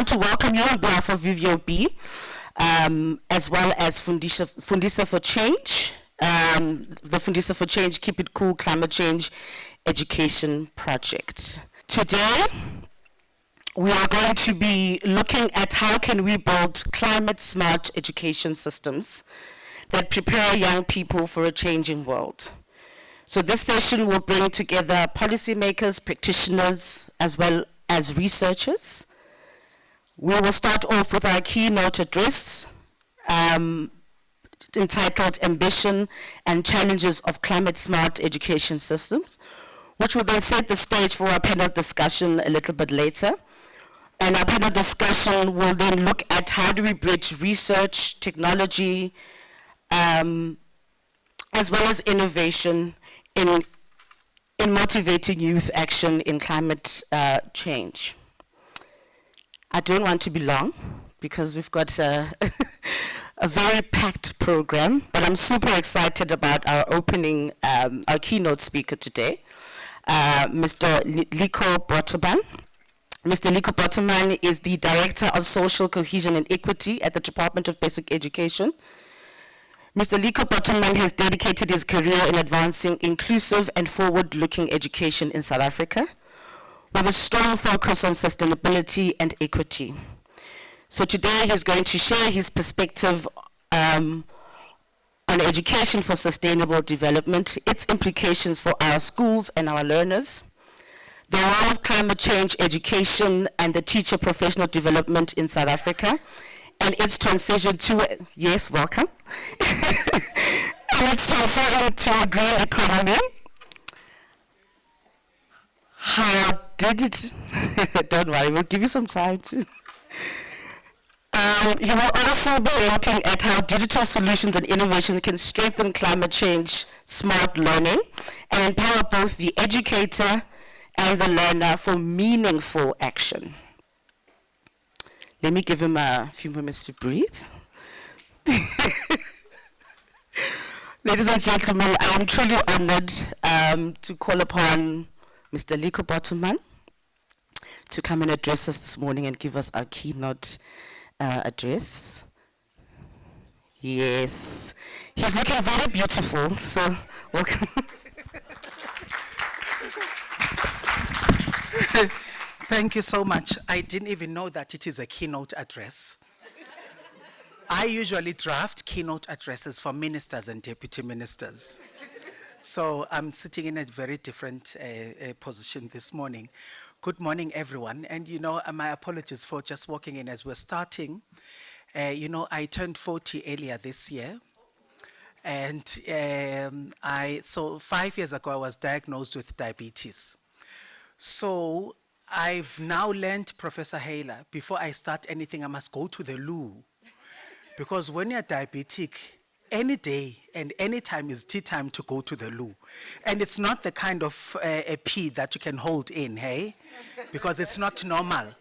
want to welcome you on behalf of VVOB, as well as Fundisa for Change, the Fundisa for Change Keep It Cool Climate Change Education Project. Today, we are going to be looking at how can we build climate-smart education systems that prepare young people for a changing world. So this session will bring together policymakers, practitioners, as well as researchers. We will start off with our keynote address entitled Ambition and Challenges of Climate-Smart Education Systems, which will then set the stage for our panel discussion a little bit later. And our panel discussion will then look at how do we bridge research, technology, as well as innovation in motivating youth action in climate change. I don't want to be long because we've got a very packed program, but I'm super excited about our opening, our keynote speaker today, Mr. Liko Botoban. Mr. Liko Botoban is the Director of Social Cohesion and Equity at the Department of Basic Education. Mr. Liko Botoban has dedicated his career in advancing inclusive and forward-looking education in South Africa, with a strong focus on sustainability and equity. So today he's going to share his perspective on education for sustainable development, its implications for our schools and our learners, the role of climate change education and the teacher professional development in South Africa, and its transition to, yes, welcome, and its transition to a green economy. How did it? Don't worry, we'll give you some time to. You will also be looking at how digital solutions and innovation can strengthen climate change smart learning and empower both the educator and the learner for meaningful action. Let me give him a few moments to breathe. Ladies and gentlemen, I am truly honored to call upon Mr. Liko Botoban to come and address us this morning and give us our keynote address. Yes, he's looking very beautiful, so welcome. Thank you so much. I didn't even know that it is a keynote address. I usually draft keynote addresses for ministers and deputy ministers. So I'm sitting in a very different position this morning. Good morning, everyone. And my apologies for just walking in as we're starting. I turned 40 earlier this year. And so 5 years ago, I was diagnosed with diabetes. So I've now learned, Professor Haler, before I start anything, I must go to the loo. Because when you're diabetic, any day and any time is tea time to go to the loo. And it's not the kind of a pee that you can hold in, hey? Because it's not normal.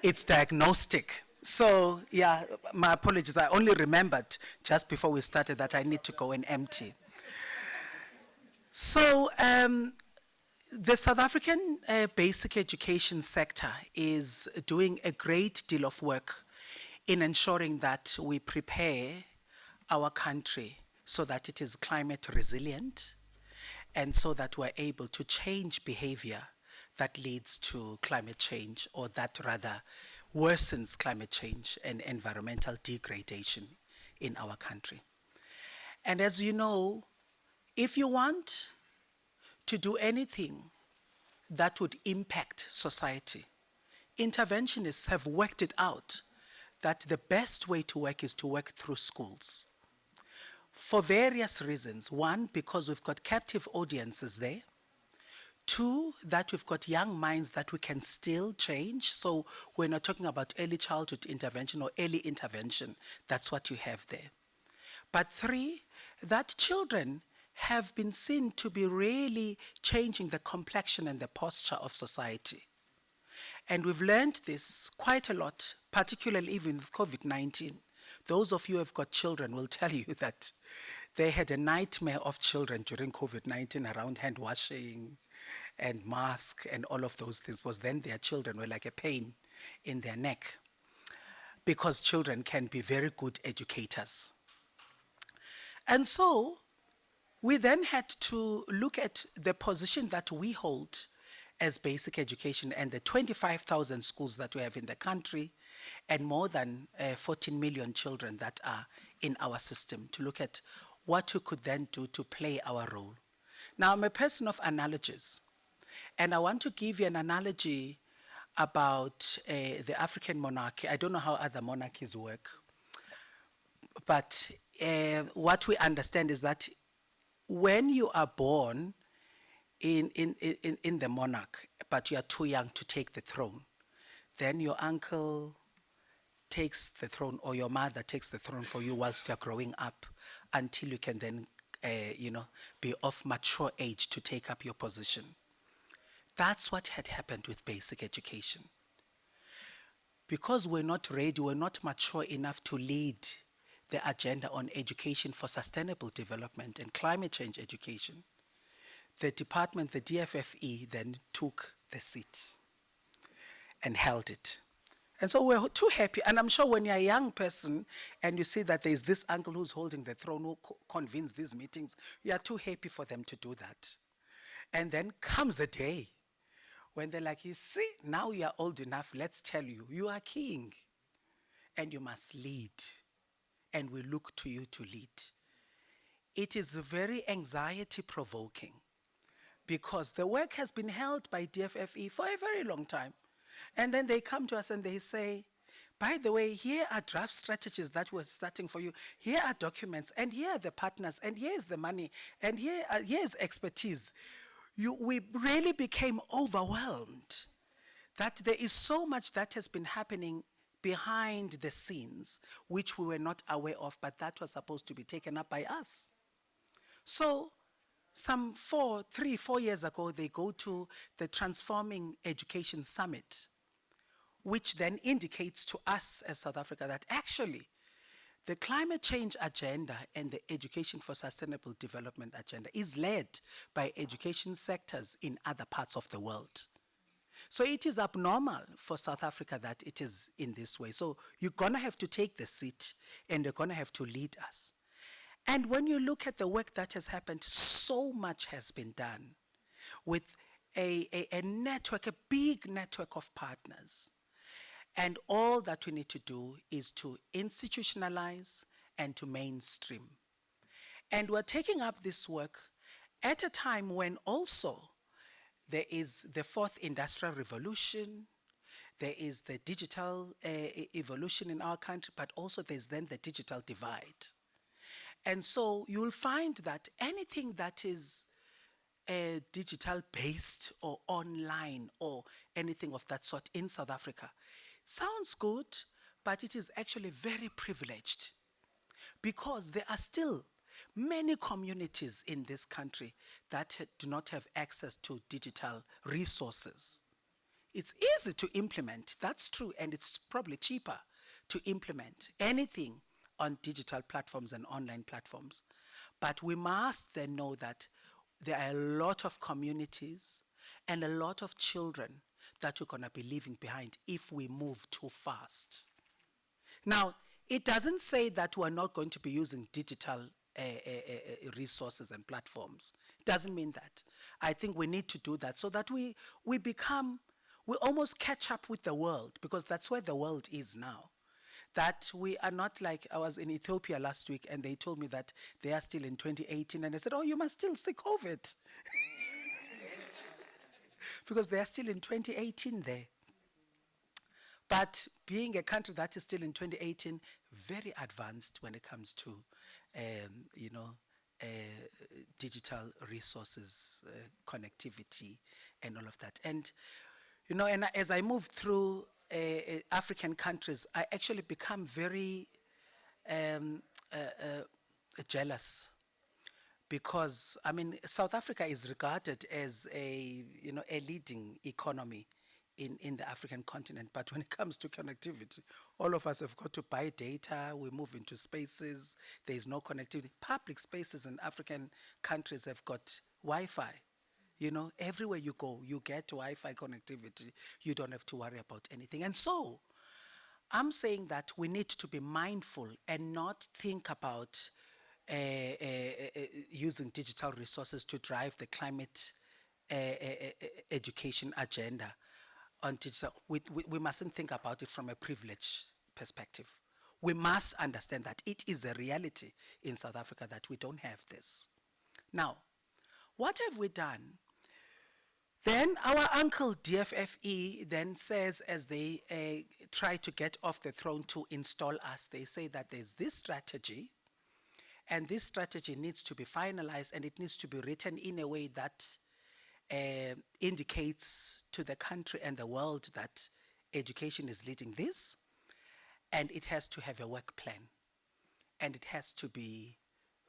It's diagnostic. So, yeah, my apologies. I only remembered just before we started that I need to go and empty. So, the South African basic education sector is doing a great deal of work in ensuring that we prepare our country so that it is climate resilient and so that we're able to change behavior that leads to climate change, or that rather worsens climate change and environmental degradation in our country. And as you know, if you want to do anything that would impact society, interventionists have worked it out that the best way to work is to work through schools. For various reasons. One, because we've got captive audiences there. Two, that we've got young minds that we can still change. So we're not talking about early childhood intervention or early intervention. That's what you have there. But three, that children have been seen to be really changing the complexion and the posture of society. And we've learned this quite a lot, particularly even with COVID-19. Those of you who have got children will tell you that they had a nightmare of children during COVID-19 around hand washing and mask and all of those things, was then their children were like a pain in their neck. because children can be very good educators. And so we then had to look at the position that we hold as basic education and the 25,000 schools that we have in the country and more than 14 million children that are in our system, to look at what we could then do to play our role. Now, I'm a person of analogies, and I want to give you an analogy about the African monarchy. I don't know how other monarchies work, but what we understand is that when you are born in the monarch, but you are too young to take the throne, then your uncle takes the throne or your mother takes the throne for you whilst you're growing up until you can then, be of mature age to take up your position. That's what had happened with basic education. Because we're not ready, we're not mature enough to lead the agenda on education for sustainable development and climate change education, the department, the DFFE, then took the seat and held it. And so we're too happy. And I'm sure when you're a young person and you see that there's this uncle who's holding the throne who convenes these meetings, you are too happy for them to do that. And then comes a day when they're like, you see, now you are old enough, let's tell you, you are king and you must lead. And we look to you to lead. It is very anxiety provoking because the work has been held by DFFE for a very long time. And then they come to us and they say, by the way, here are draft strategies that we're starting for you. Here are documents, and here are the partners, and here's the money, and here's expertise. We really became overwhelmed that there is so much that has been happening behind the scenes, which we were not aware of, but that was supposed to be taken up by us. So some 4 years ago, they go to the Transforming Education Summit, which then indicates to us as South Africa that actually the climate change agenda and the education for sustainable development agenda is led by education sectors in other parts of the world. So it is abnormal for South Africa that it is in this way. So you're going to have to take the seat and you're going to have to lead us. And when you look at the work that has happened, so much has been done with a network, a big network of partners. And all that we need to do is to institutionalize and to mainstream. And we're taking up this work at a time when also there is the fourth industrial revolution, there is the digital evolution in our country, but also there's then the digital divide. And so you'll find that anything that is digital based or online or anything of that sort in South Africa sounds good, but it is actually very privileged because there are still many communities in this country that do not have access to digital resources. It's easy to implement, that's true, and it's probably cheaper to implement anything on digital platforms and online platforms. But we must then know that there are a lot of communities and a lot of children that we're going to be leaving behind if we move too fast. Now, it doesn't say that we're not going to be using digital resources and platforms. It doesn't mean that. I think we need to do that so that we almost catch up with the world, because that's where the world is now. That we are not like, I was in Ethiopia last week and they told me that they are still in 2018, and I said, oh, you must still see COVID. Because they are still in 2018 there. But being a country that is still in 2018, very advanced when it comes to, digital resources, connectivity, and all of that. And, and as I move through African countries, I actually become very jealous. Because, South Africa is regarded as a leading economy in the African continent. But when it comes to connectivity, all of us have got to buy data. We move into spaces. There is no connectivity. Public spaces in African countries have got Wi-Fi. Everywhere you go, you get Wi-Fi connectivity. You don't have to worry about anything. And so I'm saying that we need to be mindful and not think about using digital resources to drive the climate education agenda on digital. We mustn't think about it from a privilege perspective. We must understand that it is a reality in South Africa that we don't have this. Now, what have we done? Then our uncle DFFE then says, as they try to get off the throne to install us, they say that there's this strategy, and this strategy needs to be finalized, and it needs to be written in a way that indicates to the country and the world that education is leading this, and it has to have a work plan, and it has to be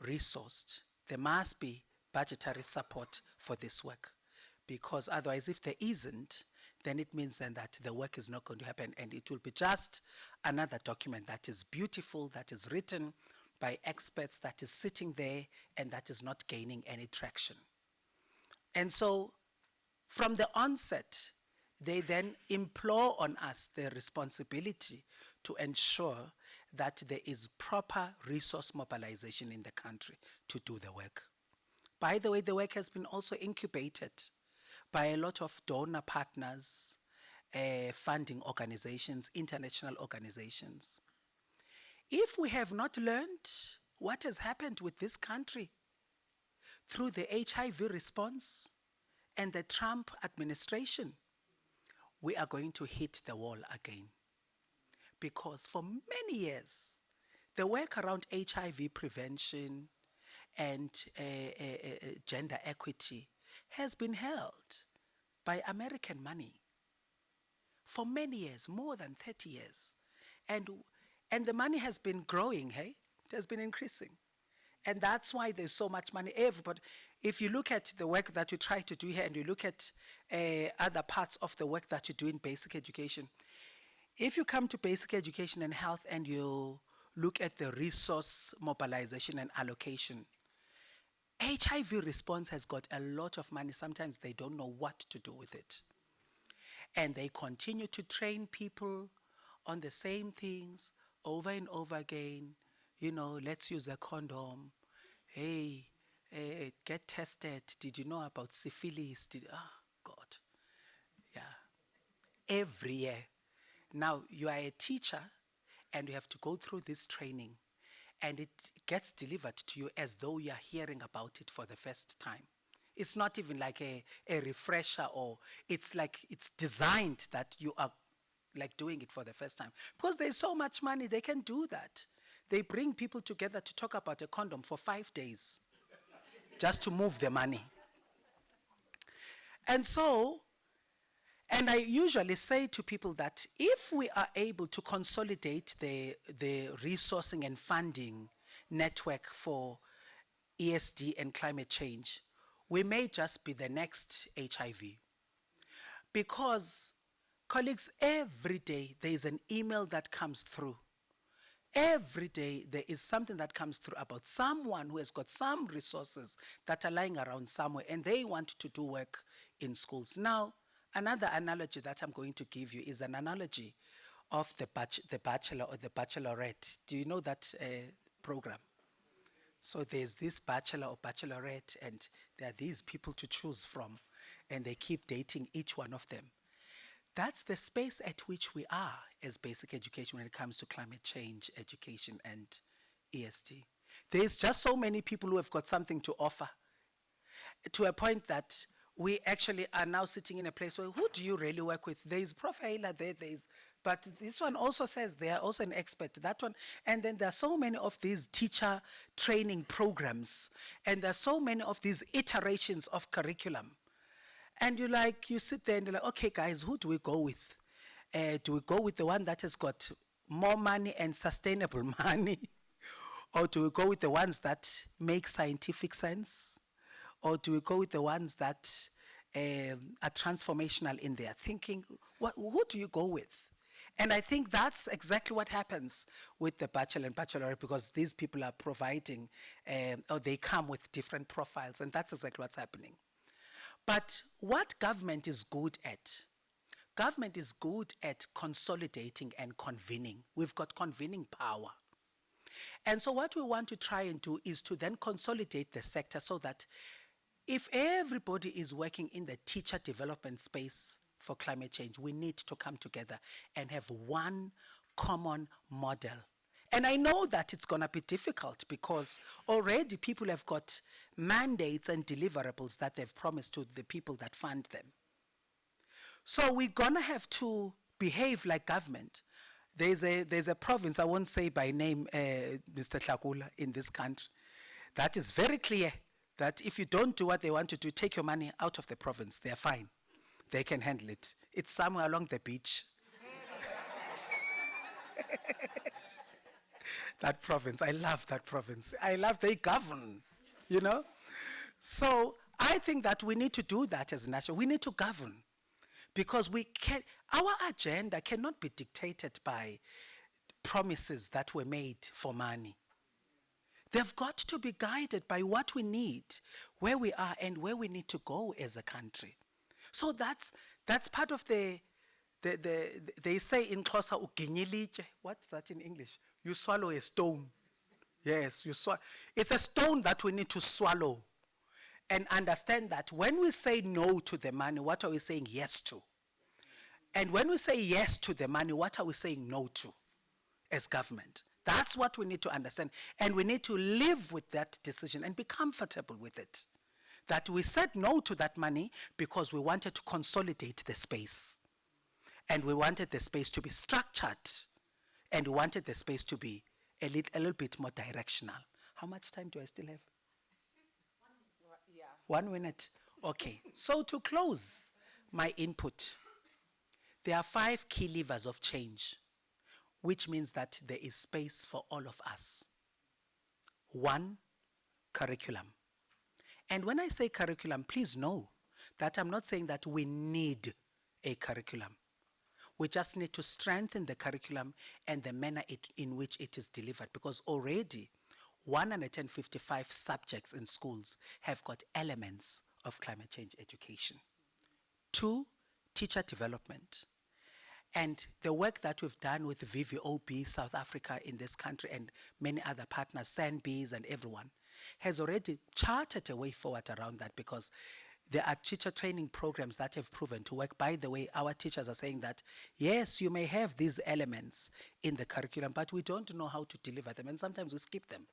resourced. There must be budgetary support for this work, because otherwise, if there isn't, then it means then that the work is not going to happen, and it will be just another document that is beautiful, that is written by experts, that is sitting there, and that is not gaining any traction. And so, from the onset, they then implore on us the responsibility to ensure that there is proper resource mobilization in the country to do the work. By the way, the work has been also incubated by a lot of donor partners, funding organizations, international organizations. If we have not learned what has happened with this country through the HIV response and the Trump administration, we are going to hit the wall again. Because for many years, the work around HIV prevention and gender equity has been held by American money for many years, more than 30 years. And the money has been growing, hey? It has been increasing. And that's why there's so much money. Everybody, if you look at the work that you try to do here and you look at other parts of the work that you do in basic education, if you come to basic education and health and you look at the resource mobilization and allocation, HIV response has got a lot of money. Sometimes they don't know what to do with it. And they continue to train people on the same things over and over again. You know, let's use a condom. Hey, get tested. Did you know about syphilis? God. Yeah. Every year. Now, you are a teacher and you have to go through this training, and it gets delivered to you as though you are hearing about it for the first time. It's not even like a refresher, or it's like it's designed that you are like doing it for the first time. Because there's so much money, they can do that. They bring people together to talk about a condom for 5 days just to move the money. And so, and I usually say to people that if we are able to consolidate the resourcing and funding network for ESD and climate change, we may just be the next HIV. Because, colleagues, every day there is an email that comes through. Every day there is something that comes through about someone who has got some resources that are lying around somewhere and they want to do work in schools. Now, another analogy that I'm going to give you is an analogy of the bachelor or the bachelorette. Do you know that program? So there's this bachelor or bachelorette, and there are these people to choose from, and they keep dating each one of them. That's the space at which we are as basic education when it comes to climate change, education, and ESD. There's just so many people who have got something to offer, to a point that we actually are now sitting in a place where, who do you really work with? There's profiler there's, but this one also says they are also an expert, that one. And then there are so many of these teacher training programs, and there are so many of these iterations of curriculum. And you sit there and you're like, okay, guys, who do we go with? Do we go with the one that has got more money and sustainable money? Or do we go with the ones that make scientific sense? Or do we go with the ones that are transformational in their thinking? Who do you go with? And I think that's exactly what happens with the bachelor and bachelorette, because these people are providing, or they come with different profiles, and that's exactly what's happening. But what government is good at government is good at consolidating and convening. We've got convening power. And so what we want to try and do is to then consolidate the sector so that if everybody is working in the teacher development space for climate change, we need to come together and have one common model. And I know that it's going to be difficult because already people have got mandates and deliverables that they've promised to the people that fund them. So we're going to have to behave like government. There's a province, I won't say by name, Mr. Tlakula, in this country, that is very clear that if you don't do what they want to do, take your money out of the province, they're fine. They can handle it. It's somewhere along the beach. That province, I love that province. I love they govern, you know? So I think that we need to do that as a nation. We need to govern. Because our agenda cannot be dictated by promises that were made for money. They've got to be guided by what we need, where we are, and where we need to go as a country. So that's part of they say in Xhosa, uginyilitye. What's that in English? You swallow a stone. Yes, you swallow. It's a stone that we need to swallow. And understand that when we say no to the money, what are we saying yes to? And when we say yes to the money, what are we saying no to as government? That's what we need to understand. And we need to live with that decision and be comfortable with it. That we said no to that money because we wanted to consolidate the space. And we wanted the space to be structured. And we wanted the space to be a little bit more directional. How much time do I still have? 1 minute. Okay. So to close my input, there are 5 key levers of change, which means that there is space for all of us. 1, curriculum. And when I say curriculum, please know that I'm not saying that we need a curriculum. We just need to strengthen the curriculum and the manner in which it is delivered, because already 155 subjects in schools have got elements of climate change education. 2, teacher development. And the work that we've done with VVOB South Africa in this country and many other partners, SANBs and everyone, has already charted a way forward around that, because there are teacher training programs that have proven to work. By the way, our teachers are saying that, yes, you may have these elements in the curriculum, but we don't know how to deliver them. And sometimes we skip them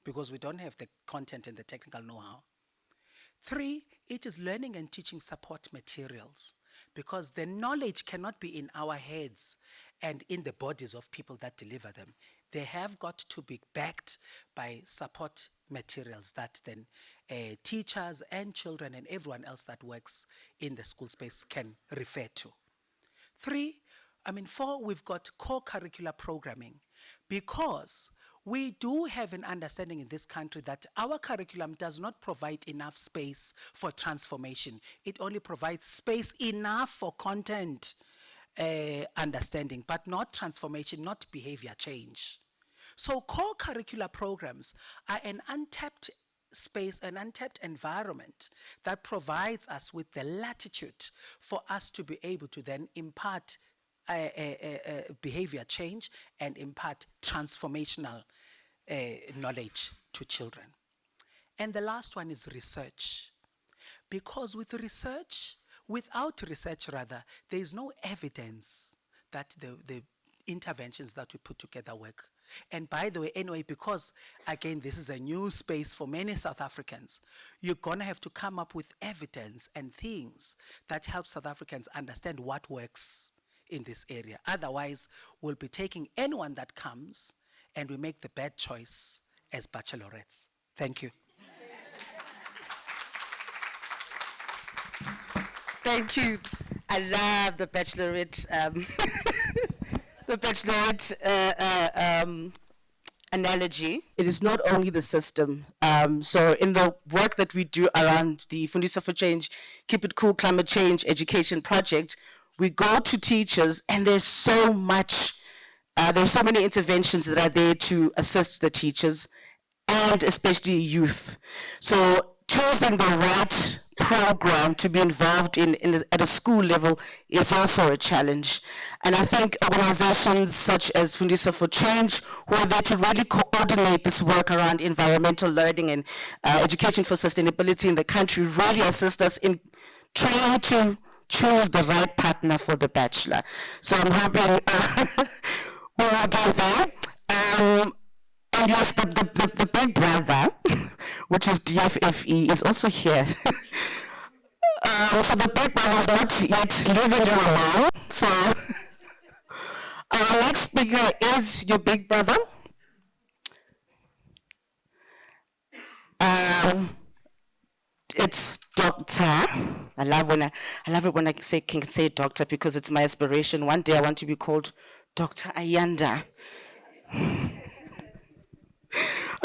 because we don't have the content and the technical know-how. 3, it is learning and teaching support materials, because the knowledge cannot be in our heads and in the bodies of people that deliver them. They have got to be backed by support materials that then teachers and children and everyone else that works in the school space can refer to. 4, we've got core curricular programming, because we do have an understanding in this country that our curriculum does not provide enough space for transformation. It only provides space enough for content understanding, but not transformation, not behavior change. So core curricular programs are an untapped space, an untapped environment that provides us with the latitude for us to be able to then impart behavior change and impart transformational knowledge to children. And the last one is research. Because without research, there is no evidence that the interventions that we put together work. And by the way, anyway, because again, this is a new space for many South Africans, you're gonna have to come up with evidence and things that help South Africans understand what works in this area. Otherwise, we'll be taking anyone that comes and we make the bad choice as bachelorettes. Thank you. Thank you. I love the bachelorette, the bachelorette analogy. It is not only the system. So in the work that we do around the Fundisa for Change, Keep It Cool Climate Change Education Project, we go to teachers, and there's so much, there's so many interventions that are there to assist the teachers and especially youth. So choosing the right program to be involved at a school level is also a challenge. And I think organizations such as Fundisa for Change, who are there to really coordinate this work around environmental learning and education for sustainability in the country, really assist us in trying to choose the right partner for the bachelor. So I'm hoping we will get there. And yes, the big brother, which is DFFE, is also here. So the big brother is not yet living alone. So our next speaker is your big brother. It's Doctor. I love it when I can say doctor, because it's my aspiration. One day I want to be called Dr. Ayanda.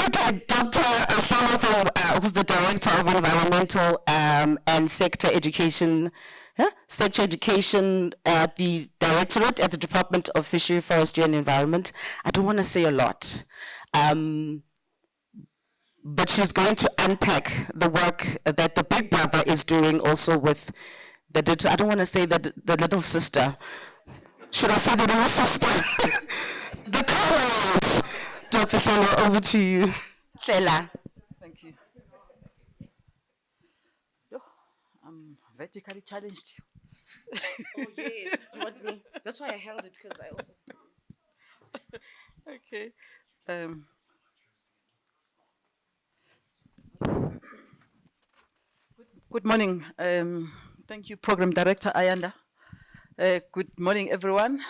Okay, Dr. Afama, who's the Director of Environmental and Sector Education, Sector Education at the Directorate at the Department of Fishery, Forestry and Environment. I don't want to say a lot, but she's going to unpack the work that the big brother is doing also with the little, I don't want to say the little sister. Should I say the little sister? The colleagues. Dr. Fela, over to you. Fela. Thank you. I'm vertically challenged. Oh, yes. Do you want me? That's why I held it, because I also. Okay. Good morning. Thank you, Program Director Ayanda. Good morning, everyone.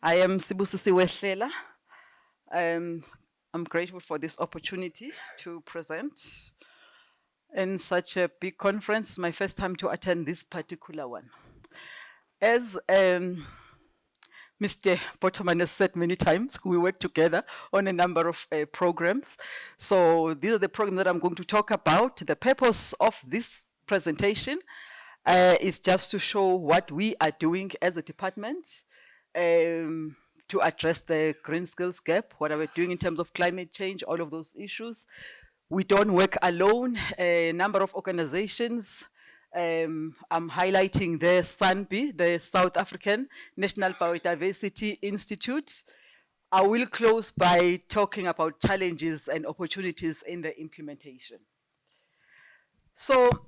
I am Sibusisi Wehlela. I'm grateful for this opportunity to present in such a big conference. My first time to attend this particular one. As Mr. Bottoman has said many times, we work together on a number of programs. So these are the programs that I'm going to talk about. The purpose of this presentation is just to show what we are doing as a department to address the green skills gap, what are we doing in terms of climate change, all of those issues. We don't work alone. A number of organizations, I'm highlighting the SANBI, the South African National Biodiversity Institute. I will close by talking about challenges and opportunities in the implementation. So,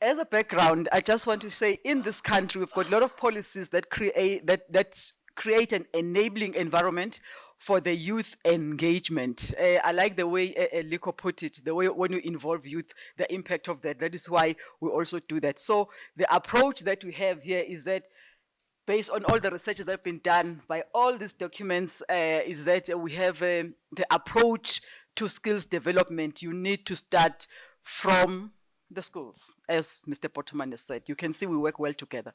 as a background, I just want to say in this country, we've got a lot of policies that create an enabling environment for the youth engagement. I like the way Liko put it, the way when you involve youth, the impact of that. That is why we also do that. So the approach that we have here is that based on all the research that have been done by all these documents, is that we have the approach to skills development. You need to start from the schools, as Mr. Potterman has said. You can see we work well together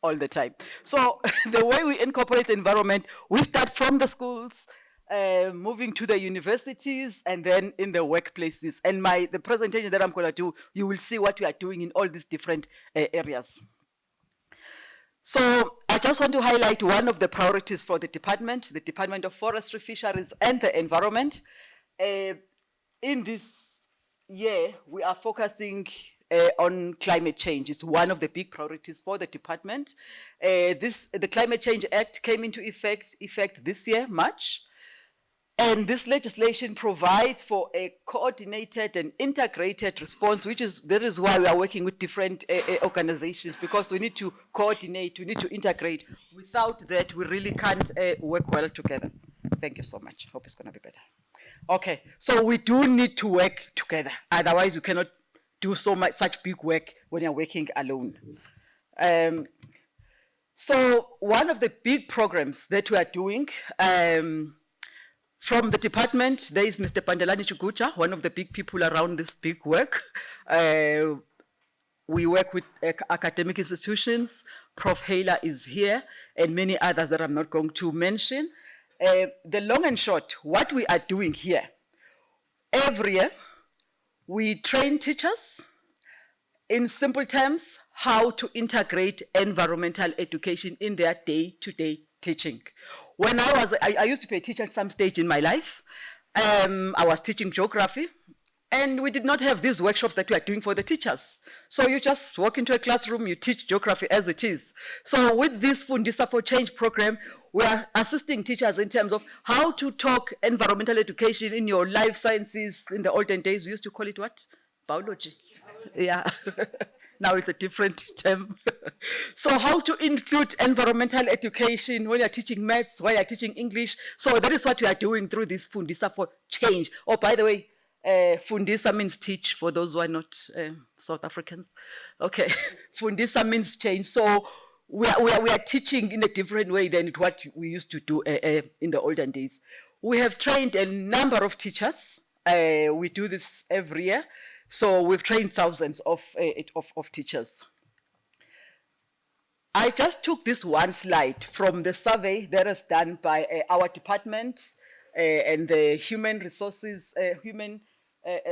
all the time. So the way we incorporate the environment, we start from the schools, moving to the universities, and then in the workplaces. And the presentation that I'm going to do, you will see what we are doing in all these different areas. So I just want to highlight one of the priorities for the Department of Forestry, Fisheries, and the Environment. In this year, we are focusing on climate change. It's one of the big priorities for the department. The Climate Change Act came into effect this year, March. And this legislation provides for a coordinated and integrated response, that is why we are working with different organizations, because we need to coordinate, we need to integrate. Without that, we really can't work well together. Thank you so much. Hope it's going to be better. Okay, so we do need to work together. Otherwise, you cannot do such big work when you're working alone. So one of the big programs that we are doing from the department, there is Mr. Pandelani Chukucha, one of the big people around this big work. We work with academic institutions. Prof. Hayler is here, and many others that I'm not going to mention. The long and short, what we are doing here, every year, we train teachers, in simple terms, how to integrate environmental education in their day-to-day teaching. When I used to be a teacher at some stage in my life. I was teaching geography. And we did not have these workshops that we are doing for the teachers. So you just walk into a classroom, you teach geography as it is. So with this Fundisa for Change program, we are assisting teachers in terms of how to talk environmental education in your life sciences. In the olden days, we used to call it what? Biology. Yeah. Now it's a different term. So how to include environmental education when you're teaching maths, when you're teaching English. So that is what we are doing through this Fundisa for Change. Oh, by the way, Fundisa means teach, for those who are not South Africans. Okay, Fundisa means change. So we are teaching in a different way than what we used to do in the olden days. We have trained a number of teachers. We do this every year. So we've trained thousands of teachers. I just took this one slide from the survey that is done by our department and the Human Resources,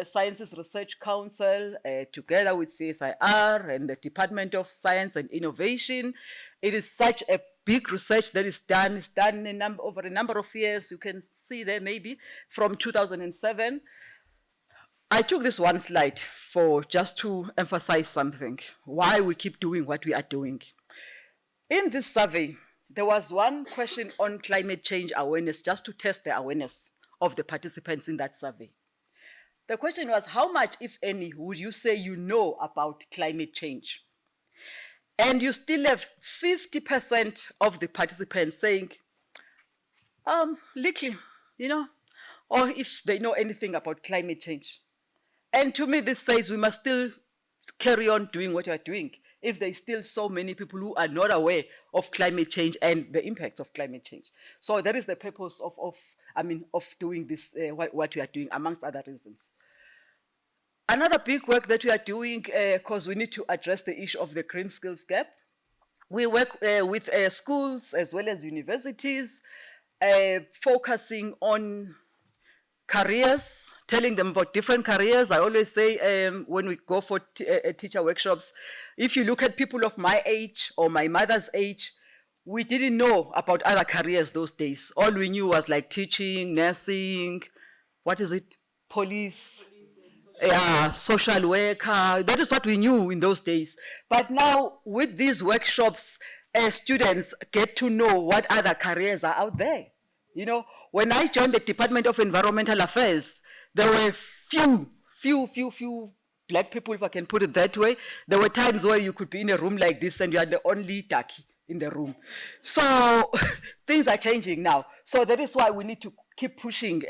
Sciences Research Council, together with CSIR and the Department of Science and Innovation. It is such a big research that is done. It's done over a number of years. You can see there maybe from 2007. I took this one slide just to emphasize something, why we keep doing what we are doing. In this survey, there was one question on climate change awareness, just to test the awareness of the participants in that survey. The question was, how much, if any, would you say you know about climate change? And you still have 50% of the participants saying, little, or if they know anything about climate change. And to me, this says we must still carry on doing what we are doing if there's still so many people who are not aware of climate change and the impacts of climate change. So that is the purpose of doing this, what we are doing, amongst other reasons. Another big work that we are doing, because we need to address the issue of the green skills gap. We work with schools as well as universities, focusing on careers, telling them about different careers. I always say when we go for teacher workshops, if you look at people of my age or my mother's age, we didn't know about other careers those days. All we knew was like teaching, nursing, police, social worker. That is what we knew in those days. But now with these workshops, students get to know what other careers are out there. When I joined the Department of Environmental Affairs, there were few black people, if I can put it that way. There were times where you could be in a room like this and you are the only darkie in the room. So things are changing now. So that is why we need to keep pushing,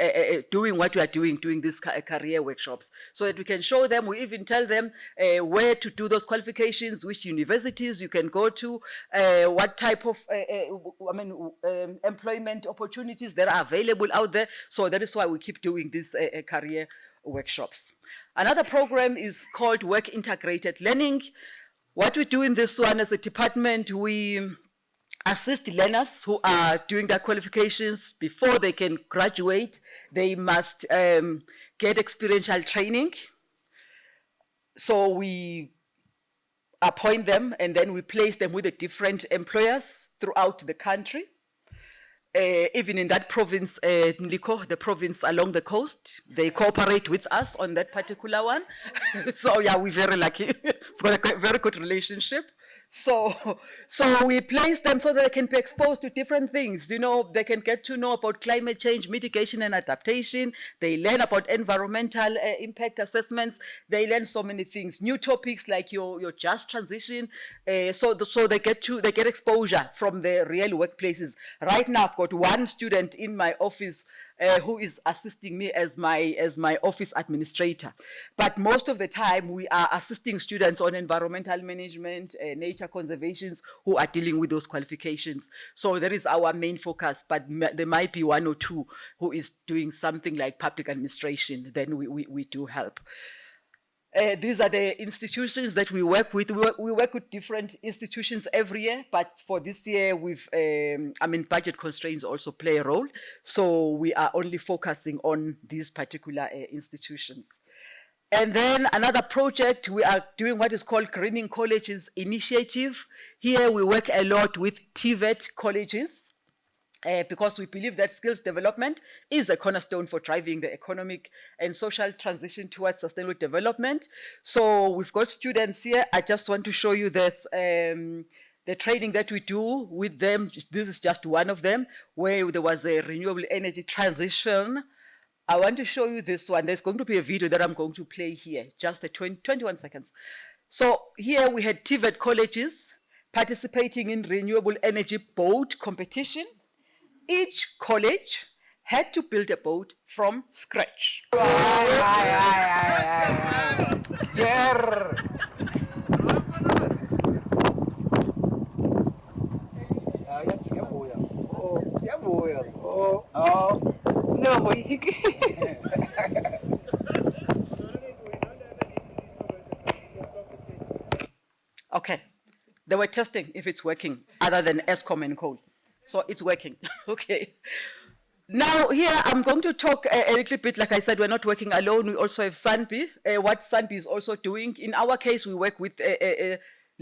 doing what we are doing these career workshops, so that we can show them, we even tell them where to do those qualifications, which universities you can go to, what type of employment opportunities that are available out there. So that is why we keep doing these career workshops. Another program is called Work Integrated Learning. What we do in this one as a department, we assist learners who are doing their qualifications. Before they can graduate, they must get experiential training. So we appoint them and then we place them with the different employers throughout the country. Even in that province, Nliko, the province along the coast, they cooperate with us on that particular one. So yeah, we're very lucky. We've got a very good relationship. So we place them so that they can be exposed to different things. They can get to know about climate change, mitigation and adaptation. They learn about environmental impact assessments. They learn so many things, new topics like your just transition. So they get exposure from the real workplaces. Right now, I've got one student in my office who is assisting me as my office administrator. But most of the time, we are assisting students on environmental management, nature conservations, who are dealing with those qualifications. So that is our main focus, but there might be one or two who is doing something like public administration, then we do help. These are the institutions that we work with. We work with different institutions every year, but for this year, budget constraints also play a role. So we are only focusing on these particular institutions. And then another project, we are doing what is called Greening Colleges Initiative. Here we work a lot with TVET colleges. because we believe that skills development is a cornerstone for driving the economic and social transition towards sustainable development. So we've got students here. I just want to show you this, the training that we do with them. This is just one of them, where there was a renewable energy transition. I want to show you this one. There's going to be a video that I'm going to play here, just 21 seconds. So here we had TVET colleges participating in renewable energy boat competition. Each college had to build a boat from scratch. No, Okay, they were testing if it's working, other than ESCOM and coal. So it's working, okay. Now here I'm going to talk a little bit, like I said, we're not working alone. We also have SANBI, what SANBI is also doing. In our case, we work with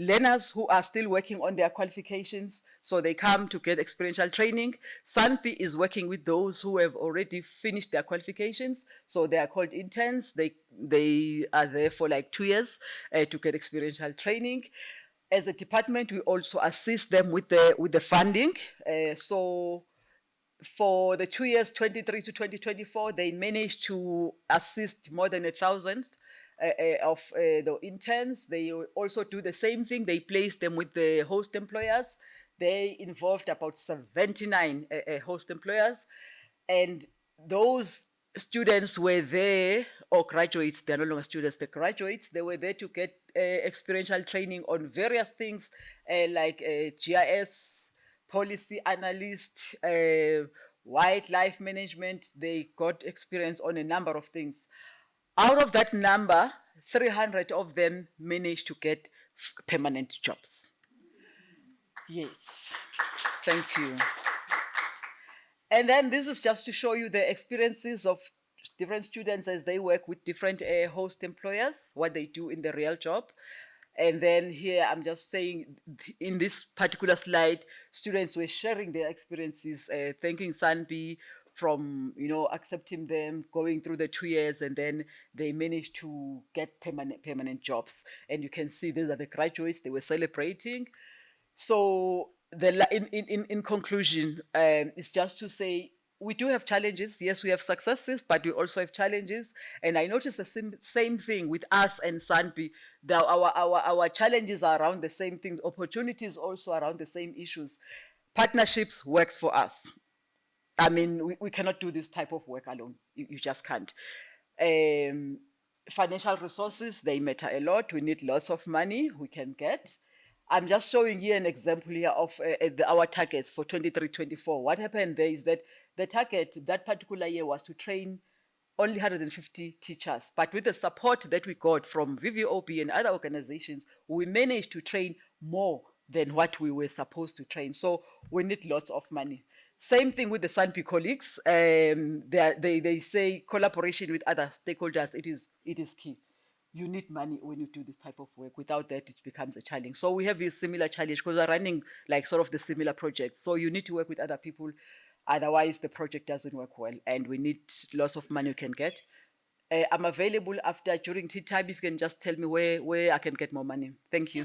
learners who are still working on their qualifications. So they come to get experiential training. SANBI is working with those who have already finished their qualifications. So they are called interns. They are there for like 2 years to get experiential training. As a department, we also assist them with the funding. So for the 2 years, 23 to 2024, they managed to assist more than 1,000 of the interns. They also do the same thing. They place them with the host employers. They involved about 79 host employers. And those students were there, or graduates, they're no longer students, they're graduates. They were there to get experiential training on various things like GIS, policy analyst, wildlife management. They got experience on a number of things. Out of that number, 300 of them managed to get permanent jobs. Yes, thank you. And then this is just to show you the experiences of different students as they work with different host employers, what they do in the real job. And then here I'm just saying, in this particular slide, students were sharing their experiences, thanking SANBI from, accepting them, going through the 2 years, and then they managed to get permanent jobs. And you can see these are the graduates they were celebrating. So in conclusion, it's just to say, we do have challenges. Yes, we have successes, but we also have challenges. And I noticed the same thing with us and SANBI. Our challenges are around the same thing. Opportunities also around the same issues. Partnerships works for us. I mean, we cannot do this type of work alone. You just can't. Financial resources, they matter a lot. We need lots of money we can get. I'm just showing you an example here of our targets for 23-24. What happened there is that the target that particular year was to train only 150 teachers. But with the support that we got from VVOB and other organizations, we managed to train more than what we were supposed to train. So we need lots of money. Same thing with the SANBI colleagues. They say collaboration with other stakeholders, it is key. You need money when you do this type of work. Without that, it becomes a challenge. So we have a similar challenge because we're running like sort of the similar projects. So you need to work with other people. Otherwise, the project doesn't work well. And we need lots of money we can get. I'm available during tea time. If you can just tell me where I can get more money. Thank you.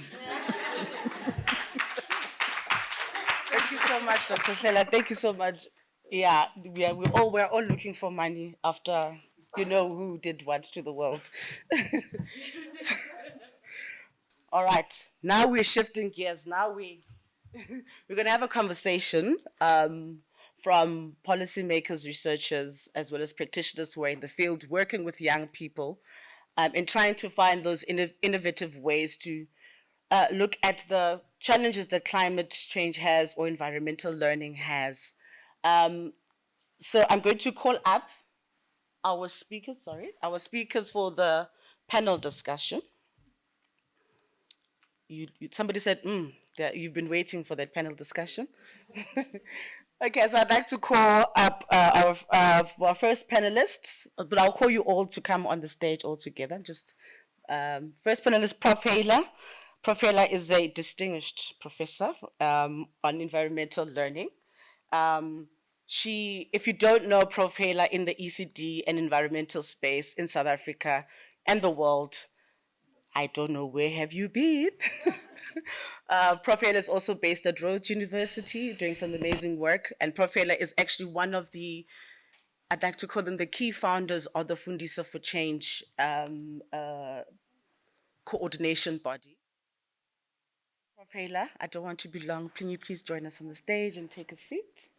Thank you so much, Dr. Hlela. Thank you so much. Yeah, we're all looking for money after who did what to the world. All right, now we're shifting gears. Now we're going to have a conversation from policymakers, researchers, as well as practitioners who are in the field working with young people in trying to find those innovative ways to look at the challenges that climate change has or environmental learning has. So I'm going to call up our speakers for the panel discussion. Somebody said, that you've been waiting for that panel discussion. Okay, so I'd like to call up our first panelists, but I'll call you all to come on the stage all together. Just first panelist, Prof. Hlela. Prof. Hlela is a distinguished professor on environmental learning If you don't know Prof. Hela in the ECD and environmental space in South Africa and the world, I don't know where have you been. Prof. Hela is also based at Rhodes University doing some amazing work. And Prof. Hela is actually one of the, I'd like to call them the key founders of the Fundisa for Change coordination body. Prof. Hela, I don't want to be long. Can you please join us on the stage and take a seat?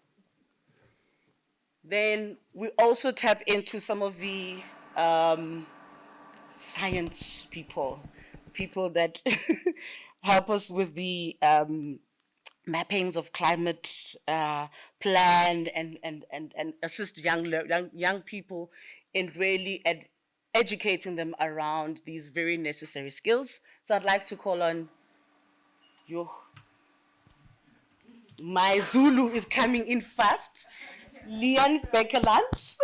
Then we also tap into some of the science people that help us with the mappings of climate plan and assist young people in really educating them around these very necessary skills. So I'd like to call on my Zulu is coming in fast. Leon Beckelans.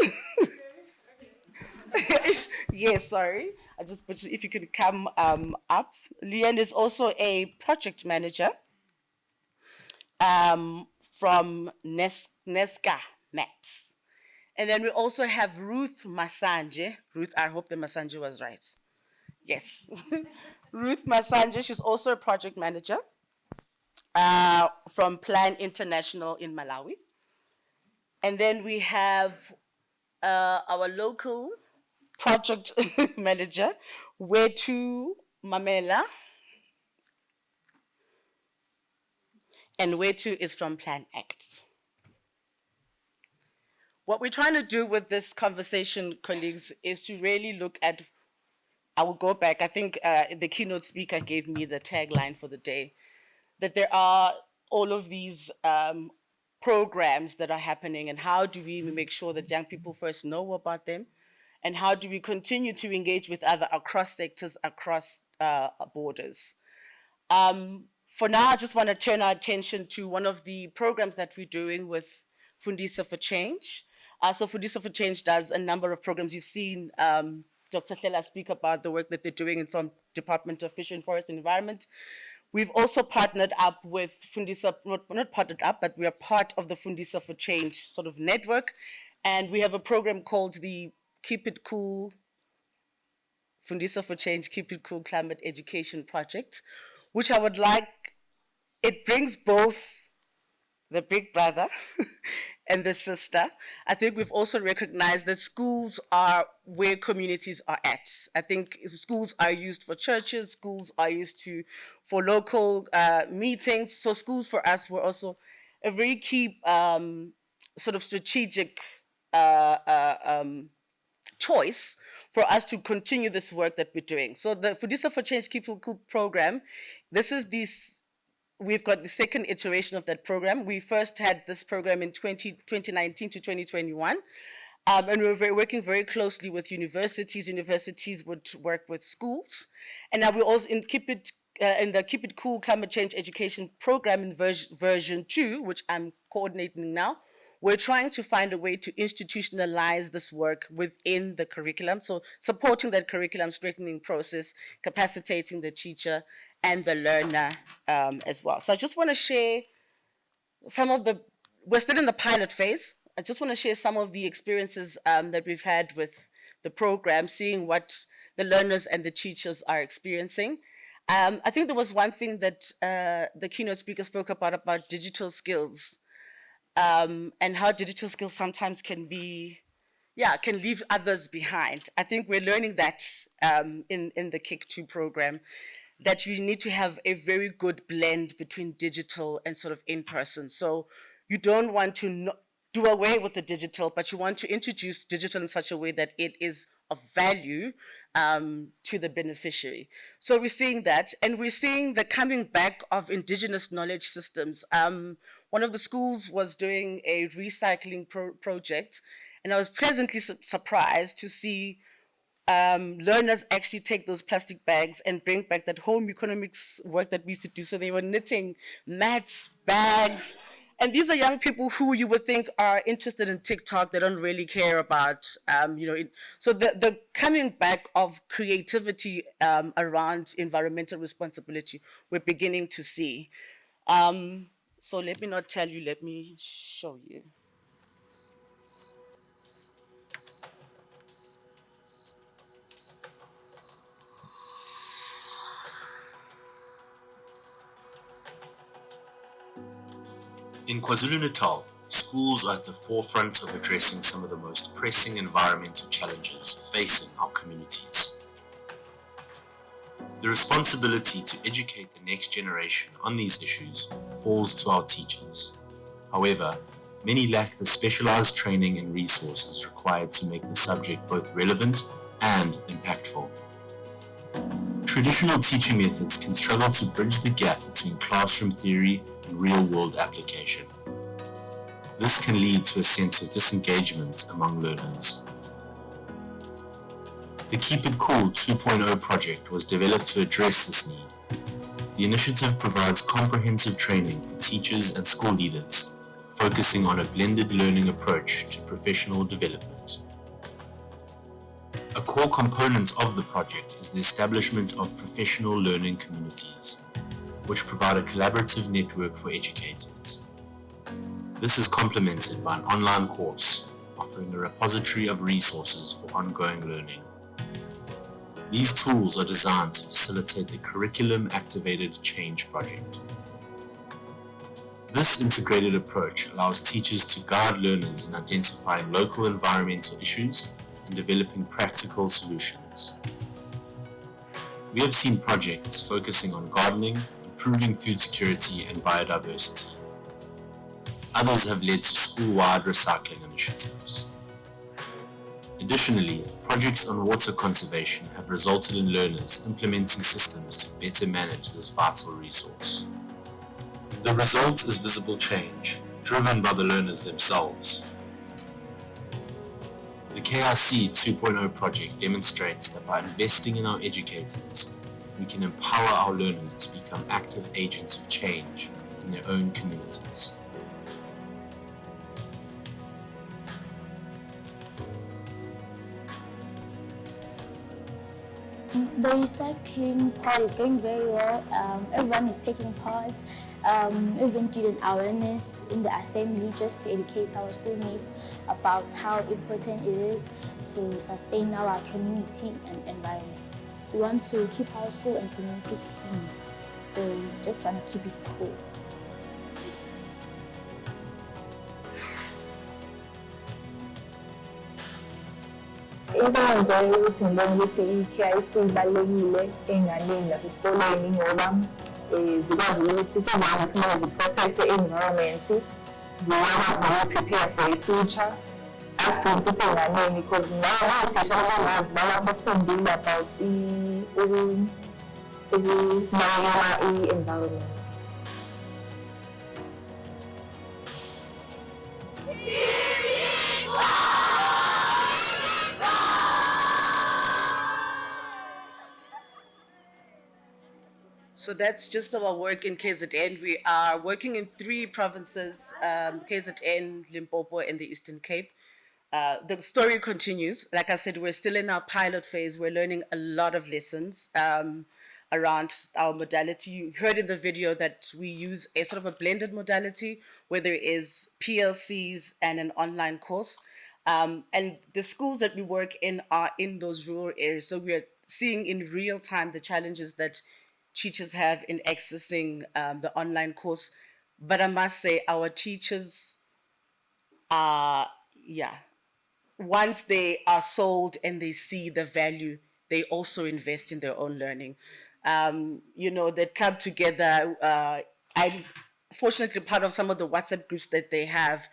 Yes, sorry. But if you could come up. Leon is also a project manager from Nesca Maps. And then we also have Ruth Masanje. Ruth, I hope the Masanje was right. Yes. Ruth Masanje, she's also a project manager from Plan International in Malawi. And then we have our local project manager, Wetu Mamela. And Wetu is from Plan Act. What we're trying to do with this conversation, colleagues, is to really look at, I will go back, I think the keynote speaker gave me the tagline for the day, that there are all of these programs that are happening, and how do we make sure that young people first know about them, and how do we continue to engage with across sectors, across borders. For now, I just want to turn our attention to one of the programs that we're doing with Fundisa for Change. So Fundisa for Change does a number of programs. You've seen Dr. Hlela speak about the work that they're doing from Department of Fishery and Forest Environment. We've also partnered up with Fundisa, not partnered up, but we are part of the Fundisa for Change sort of network. And we have a program called the Keep It Cool, Fundisa for Change, Keep It Cool Climate Education Project, which I would like, it brings both the big brother and the sister. I think we've also recognized that schools are where communities are at. I think schools are used for churches, schools are used for local meetings. So schools for us were also a very key sort of strategic choice for us to continue this work that we're doing. So the Fundisa for Change Keep It Cool program, we've got the second iteration of that program. We first had this program in 2019 to 2021. And we were working very closely with universities. Universities would work with schools. And now we're also in the Keep It Cool Climate Change Education Program in version 2, which I'm coordinating now. We're trying to find a way to institutionalize this work within the curriculum. So supporting that curriculum strengthening process, capacitating the teacher and the learner as well. So I just want to share we're still in the pilot phase. I just want to share some of the experiences that we've had with the program, seeing what the learners and the teachers are experiencing. I think there was one thing that the keynote speaker spoke about digital skills, and how digital skills sometimes can leave others behind. I think we're learning that in the KIC2 program, that you need to have a very good blend between digital and sort of in-person. So you don't want to do away with the digital, but you want to introduce digital in such a way that it is of value to the beneficiary. So we're seeing that, and we're seeing the coming back of indigenous knowledge systems. One of the schools was doing a recycling project, and I was pleasantly surprised to see learners actually take those plastic bags and bring back that home economics work that we used to do. So they were knitting mats, bags, and these are young people who you would think are interested in TikTok. They don't really care about, so the coming back of creativity around environmental responsibility, we're beginning to see. So let me not tell you, let me show you. In KwaZulu-Natal, schools are at the forefront of addressing some of the most pressing environmental challenges facing our communities. The responsibility to educate the next generation on these issues falls to our teachers. However, many lack the specialized training and resources required to make the subject both relevant and impactful. Traditional teaching methods can struggle to bridge the gap between classroom theory and real-world application. This can lead to a sense of disengagement among learners. The Keep It Cool 2.0 project was developed to address this need. The initiative provides comprehensive training for teachers and school leaders, focusing on a blended learning approach to professional development. A core component of the project is the establishment of professional learning communities, which provide a collaborative network for educators. This is complemented by an online course offering a repository of resources for ongoing learning. These tools are designed to facilitate the curriculum-activated change project. This integrated approach allows teachers to guide learners in identifying local environmental issues and developing practical solutions. We have seen projects focusing on gardening, improving food security and biodiversity. Others have led to school-wide recycling initiatives. Additionally, projects on water conservation have resulted in learners implementing systems to better manage this vital resource. The result is visible change, driven by the learners themselves. The KIC 2.0 project demonstrates that by investing in our educators, we can empower our learners to become active agents of change in their own communities. The recycling part is going very well. Everyone is taking part. Even did an awareness in the assembly just to educate our schoolmates about how important it is to sustain our community and environment. We want to keep our school and community clean, so we just want to keep it cool. Into engineering ukuthi ngibona ukuthi i-KIC ibalulekile ey'nganeni nasesikoleni ngoba zikwazi ukuthi sizakwazi ukuthi kumele zi-protect-e i-environment, zikwazi noku-prepare for i-future. Akudingi ukuthi ey'nganeni because nawo othisha abangazi bafundile about ukunakekela i-environment. So that's just our work in KZN. We are working in 3 provinces, KZN, Limpopo, and the Eastern Cape. The story continues. Like I said, we're still in our pilot phase. We're learning a lot of lessons around our modality. You heard in the video that we use a sort of a blended modality where there is PLCs and an online course. And the schools that we work in are in those rural areas. So we are seeing in real time the challenges that teachers have in accessing the online course. But I must say, our teachers are, once they are sold and they see the value, they also invest in their own learning. They club together. I'm fortunately part of some of the WhatsApp groups that they have.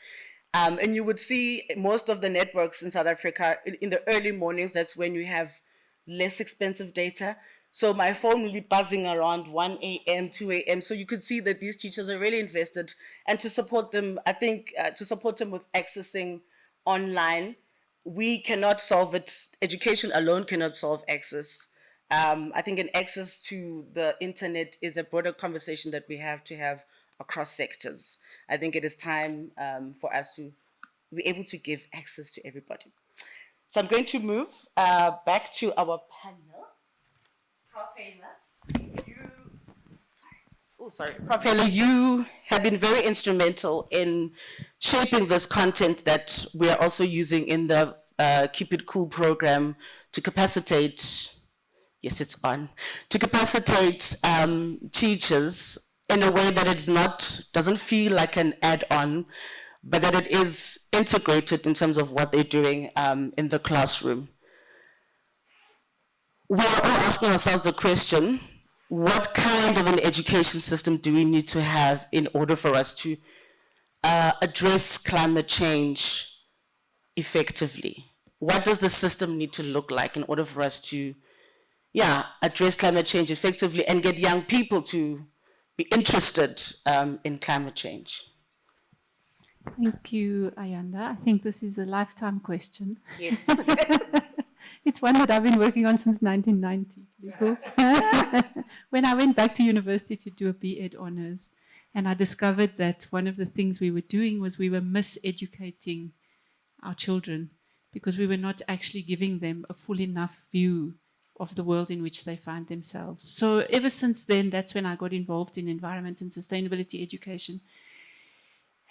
And you would see most of the networks in South Africa in the early mornings. That's when you have less expensive data. So my phone will be buzzing around 1 a.m., 2 a.m. So you could see that these teachers are really invested. And to support them, I think, to support them with accessing online, we cannot solve it. Education alone cannot solve access. I think an access to the internet is a broader conversation that we have to have across sectors. I think it is time for us to be able to give access to everybody. So I'm going to move back to our panel. Prof. Ayla, sorry, Prof. Helle, you have been very instrumental in shaping this content that we are also using in the Keep It Cool program to capacitate, yes, it's on, to capacitate teachers in a way that it's not, doesn't feel like an add-on, but that it is integrated in terms of what they're doing in the classroom. We are all asking ourselves the question, what kind of an education system do we need to have in order for us to address climate change effectively? What does the system need to look like in order for us to, address climate change effectively and get young people to be interested in climate change? Thank you, Ayanda. I think this is a lifetime question. Yes. It's one that I've been working on since 1990. When I went back to university to do a B.Ed honours, and I discovered that one of the things we were doing was we were miseducating our children because we were not actually giving them a full enough view of the world in which they find themselves. So ever since then, that's when I got involved in environment and sustainability education.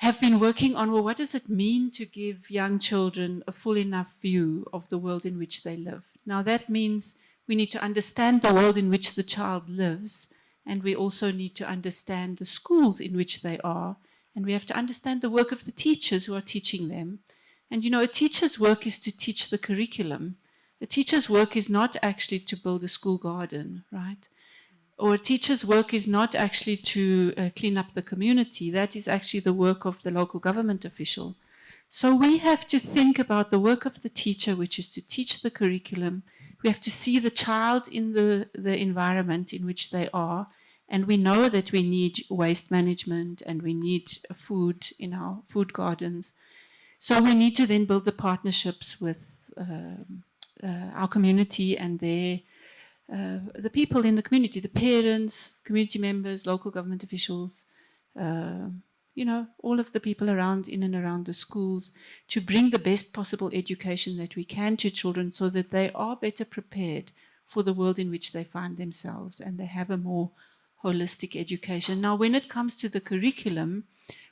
Have been working on, well, what does it mean to give young children a full enough view of the world in which they live? Now that means we need to understand the world in which the child lives, and we also need to understand the schools in which they are, and we have to understand the work of the teachers who are teaching them. And you know, a teacher's work is to teach the curriculum. A teacher's work is not actually to build a school garden, right? Or a teacher's work is not actually to clean up the community. That is actually the work of the local government official. So we have to think about the work of the teacher, which is to teach the curriculum. We have to see the child in the environment in which they are. And we know that we need waste management and we need food in our food gardens. So we need to then build the partnerships with our community and the people in the community, the parents, community members, local government officials, you know, all of the people around, in and around the schools, to bring the best possible education that we can to children so that they are better prepared for the world in which they find themselves and they have a more holistic education. Now, when it comes to the curriculum,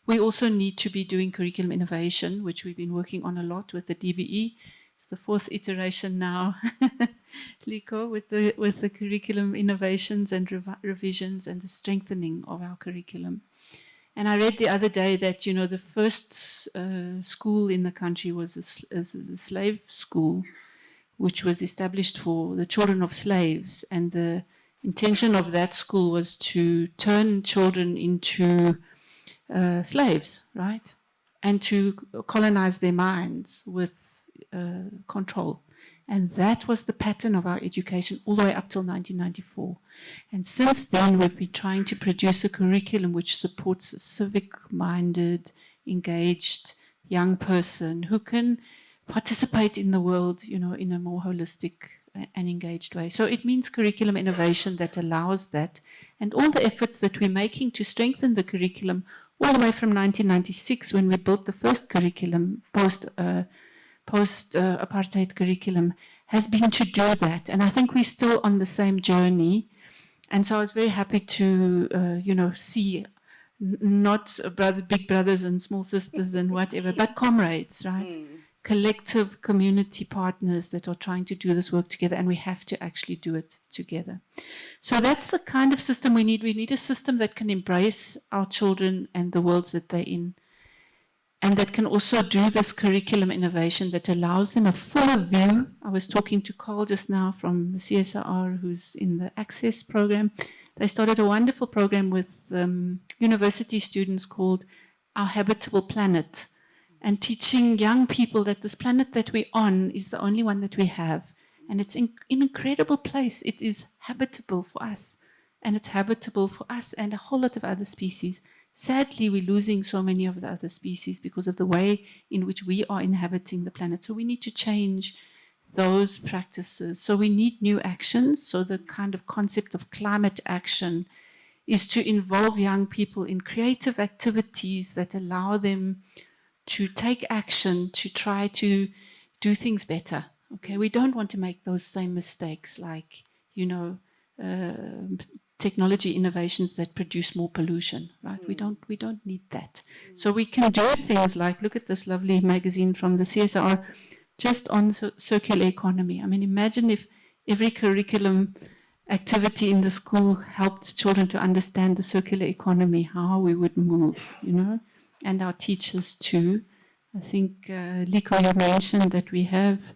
we also need to be doing curriculum innovation, which we've been working on a lot with the DBE. It's the 4th iteration now, Liko, with the curriculum innovations and revisions and the strengthening of our curriculum. And I read the other day that, you know, the first school in the country was a slave school, which was established for the children of slaves. And the intention of that school was to turn children into slaves, right? And to colonize their minds with control. And that was the pattern of our education all the way up till 1994. And since then, we've been trying to produce a curriculum which supports a civic-minded, engaged young person who can participate in the world, you know, in a more holistic and engaged way. So it means curriculum innovation that allows that. And all the efforts that we're making to strengthen the curriculum all the way from 1996, when we built the first curriculum, post-apartheid curriculum, has been to do that. And I think we're still on the same journey. And so I was very happy to, you know, see not big brothers and small sisters and whatever, but comrades, right? Collective community partners that are trying to do this work together, and we have to actually do it together. So that's the kind of system we need. We need a system that can embrace our children and the worlds that they're in, and that can also do this curriculum innovation that allows them a fuller view. I was talking to Carl just now from the CSIR, who's in the Access program. They started a wonderful program with university students called Our Habitable Planet, and teaching young people that this planet that we're on is the only one that we have. And it's an incredible place. It is habitable for us, and it's habitable for us and a whole lot of other species. Sadly, we're losing so many of the other species because of the way in which we are inhabiting the planet. So we need to change those practices. So we need new actions. So the kind of concept of climate action is to involve young people in creative activities that allow them to take action, to try to do things better. Okay, we don't want to make those same mistakes like, you know, technology innovations that produce more pollution, right? We don't need that. So we can do things like, look at this lovely magazine from the CSIR just on circular economy. I mean, imagine if every curriculum activity in the school helped children to understand the circular economy, how we would move, you know, and our teachers too. I think, Liko, you mentioned that we have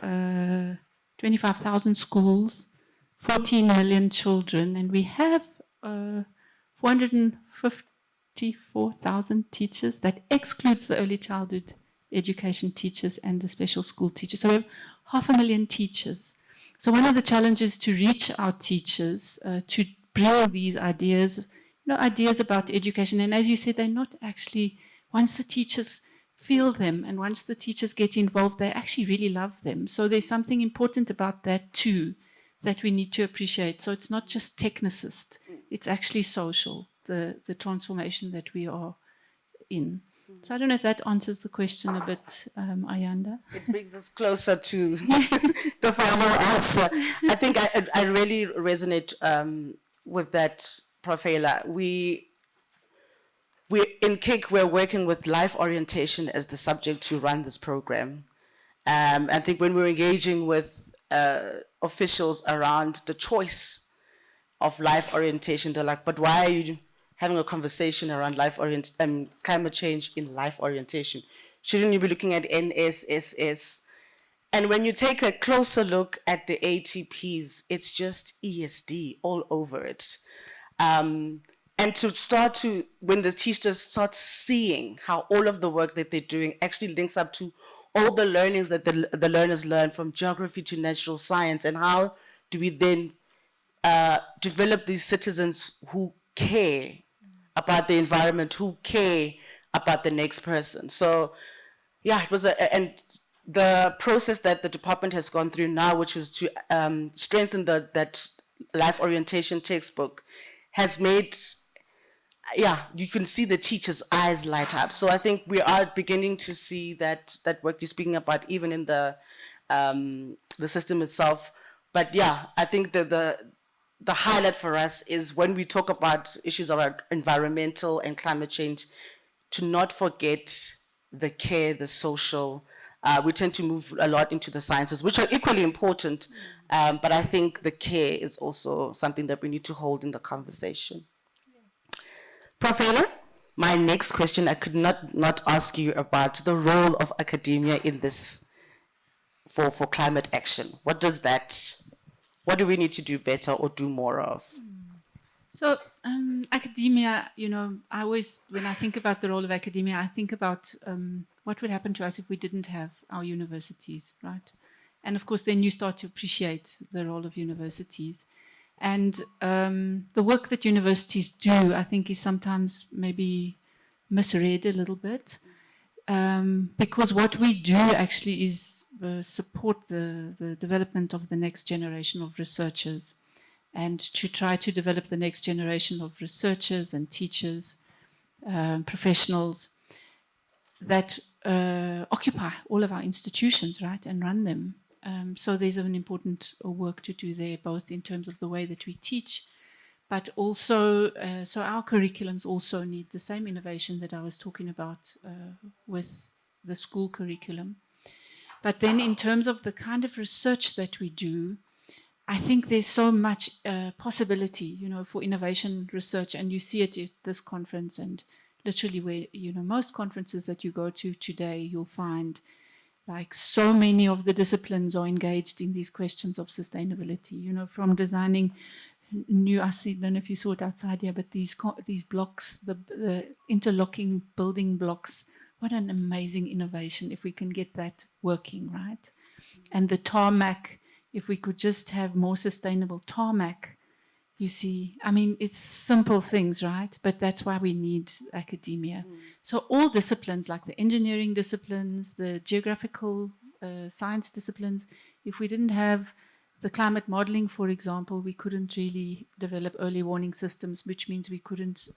25,000 schools, 14 million children, and we have 454,000 teachers. That excludes the early childhood education teachers and the special school teachers. So we have 500,000 teachers. So one of the challenges to reach our teachers, to bring these ideas, you know, ideas about education, and as you said, they're not actually, once the teachers feel them and once the teachers get involved, they actually really love them. So there's something important about that too, that we need to appreciate. So it's not just technicist, it's actually social, the transformation that we are in. So I don't know if that answers the question a bit, Ayanda. It brings us closer to the final answer. I think I really resonate with that, Profela. We in KIC, we're working with life orientation as the subject to run this program. I think when we're engaging with officials around the choice of life orientation, they're like, but why are you having a conversation around climate change in life orientation? Shouldn't you be looking at NSSS? And when you take a closer look at the ATPs, it's just ESD all over it. And when the teachers start seeing how all of the work that they're doing actually links up to all the learnings that the learners learn from geography to natural science, and how do we then develop these citizens who care about the environment, who care about the next person. So yeah, it was and the process that the department has gone through now, which was to strengthen that life orientation textbook, has made, yeah, you can see the teachers' eyes light up. So I think we are beginning to see that work you're speaking about, even in the system itself. But yeah, I think the highlight for us is when we talk about issues around environmental and climate change, to not forget the care, the social. We tend to move a lot into the sciences, which are equally important, but I think the care is also something that we need to hold in the conversation. Profela, my next question, I could not ask you about the role of academia in this for climate action. What do we need to do better or do more of? So academia, you know, when I think about the role of academia, I think about what would happen to us if we didn't have our universities, right? And of course, then you start to appreciate the role of universities. And the work that universities do, I think, is sometimes maybe misread a little bit. Because what we do actually is support the development of the next generation of researchers, and to try to develop the next generation of researchers and teachers, professionals that occupy all of our institutions, right, and run them. So there's an important work to do there, both in terms of the way that we teach, but also, so our curriculums also need the same innovation that I was talking about with the school curriculum. But then in terms of the kind of research that we do, I think there's so much possibility, you know, for innovation research, and you see it at this conference, and literally where, you know, most conferences that you go to today, you'll find like so many of the disciplines are engaged in these questions of sustainability, you know, from designing new, I don't know if you saw it outside here, but these blocks, the interlocking building blocks, what an amazing innovation if we can get that working, right? And the tarmac, if we could just have more sustainable tarmac, you see, I mean, it's simple things, right? But that's why we need academia. So all disciplines, like the engineering disciplines, the geographical science disciplines, if we didn't have the climate modeling, for example, we couldn't really develop early warning systems, which means we couldn't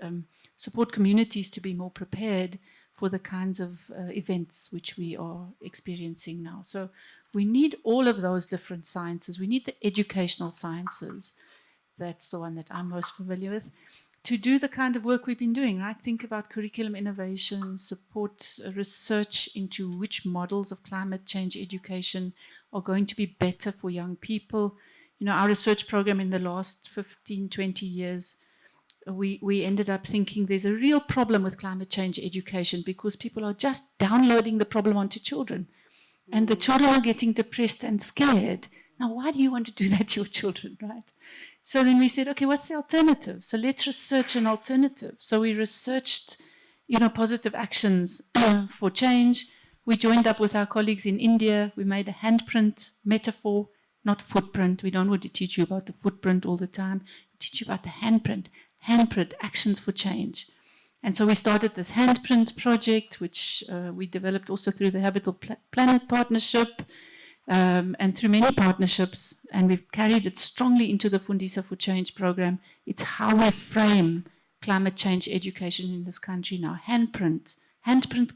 support communities to be more prepared for the kinds of events which we are experiencing now. So we need all of those different sciences. We need the educational sciences That's the one that I'm most familiar with. To do the kind of work we've been doing, right? Think about curriculum innovation, support research into which models of climate change education are going to be better for young people. You know, our research program in the last 15, 20 years, we ended up thinking there's a real problem with climate change education because people are just downloading the problem onto children. And the children are getting depressed and scared. Now, why do you want to do that to your children, right? So then we said, okay, what's the alternative? So let's research an alternative. So we researched, you know, positive actions for change. We joined up with our colleagues in India. We made a handprint metaphor, not footprint. We don't want to teach you about the footprint all the time. We teach you about the handprint actions for change. And so we started this handprint project, which we developed also through the Habitable Planet Partnership and through many partnerships. And we've carried it strongly into the Fundisa for Change program. It's how we frame climate change education in this country now. Handprint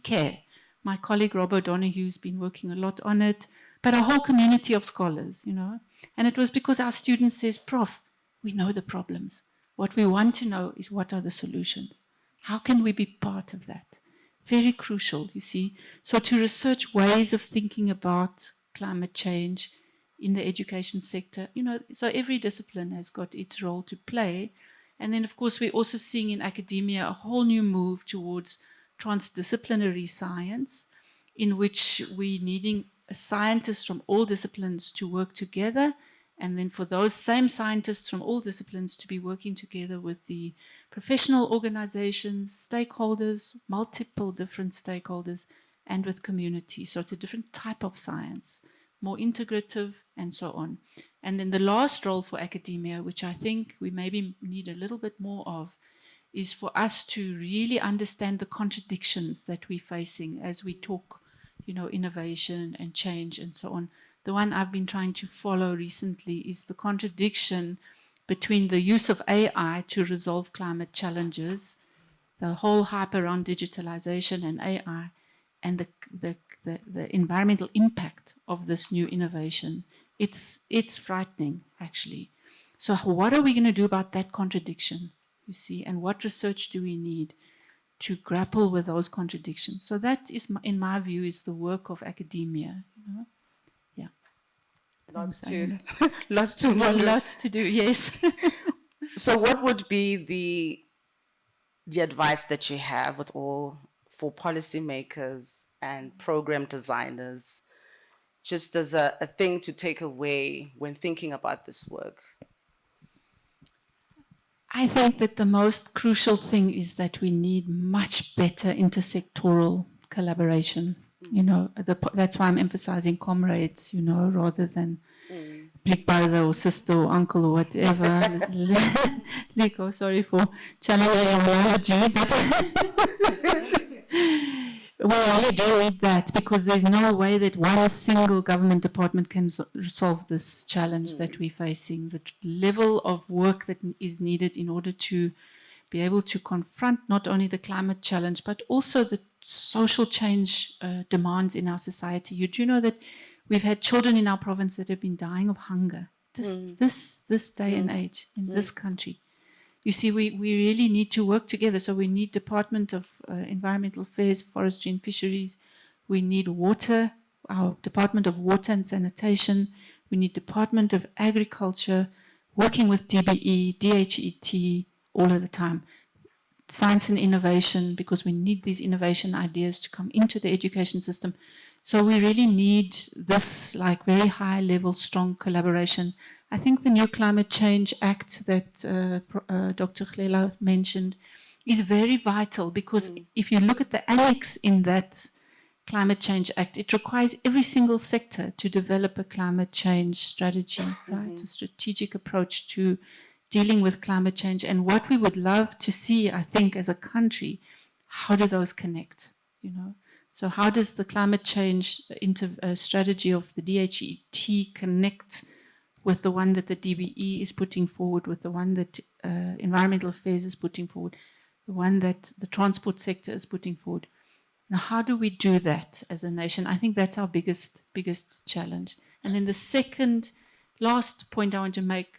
care. My colleague Rob O'Donoghue's been working a lot on it, but a whole community of scholars, you know. And it was because our student says, Prof, we know the problems. What we want to know is what are the solutions? How can we be part of that? Very crucial, you see. So to research ways of thinking about climate change in the education sector, you know, so every discipline has got its role to play. And then, of course, we're also seeing in academia a whole new move towards transdisciplinary science, in which we're needing scientists from all disciplines to work together. And then for those same scientists from all disciplines to be working together with the professional organizations, stakeholders, multiple different stakeholders, and with community. So it's a different type of science, more integrative, and so on. And then the last role for academia, which I think we maybe need a little bit more of, is for us to really understand the contradictions that we're facing as we talk, you know, innovation and change and so on. The one I've been trying to follow recently is the contradiction between the use of AI to resolve climate challenges, the whole hype around digitalization and AI, and the environmental impact of this new innovation. It's frightening, actually. So what are we going to do about that contradiction, you see, and what research do we need to grapple with those contradictions? So that is, in my view, is the work of academia, you know? Lots to do, yes. So what would be the advice that you have for policymakers and program designers, just as a thing to take away when thinking about this work? I think that the most crucial thing is that we need much better intersectoral collaboration. You know, that's why I'm emphasizing comrades, you know, rather than big brother or sister or uncle or whatever. Liko, sorry for challenging your analogy, but we really do need that, because there's no way that one single government department can solve this challenge that we're facing. The level of work that is needed in order to be able to confront not only the climate challenge, but also the social change demands in our society. You do know that we've had children in our province that have been dying of hunger this day and age in this country. You see, we really need to work together. So we need Department of Environmental Affairs, Forestry and Fisheries. We need water, our Department of Water and Sanitation. We need Department of Agriculture, working with DBE, DHET all of the time. Science and innovation, because we need these innovation ideas to come into the education system. So we really need this like very high level, strong collaboration. I think the new Climate Change Act that Dr. Khlela mentioned is very vital, because if you look at the annex in that Climate Change Act, it requires every single sector to develop a climate change strategy, right? A strategic approach to dealing with climate change. And what we would love to see, I think, as a country, how do those connect, you know? So how does the climate change strategy of the DHET connect with the one that the DBE is putting forward, with the one that Environmental Affairs is putting forward, the one that the transport sector is putting forward? Now, how do we do that as a nation? I think that's our biggest challenge. And then the last point I want to make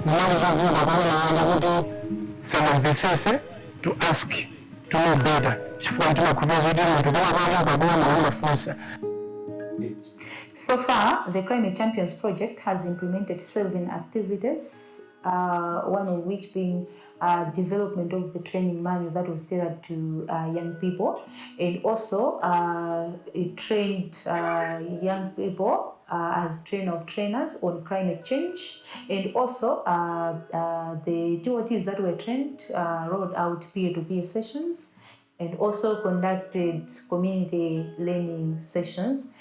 zimene zovuka pamene kuti sanamvesese to ask to know better chifukwa timakhulupirira kuti munthu pamapanga paboma umafunsa. So far, the Climate Champions project has implemented 7 activities, one of which being development of the training manual that was tailored to young people, and also it trained young people as trainer of trainers on climate change, and also the TOTs that were trained rolled out peer-to-peer sessions, and also conducted community learning sessions.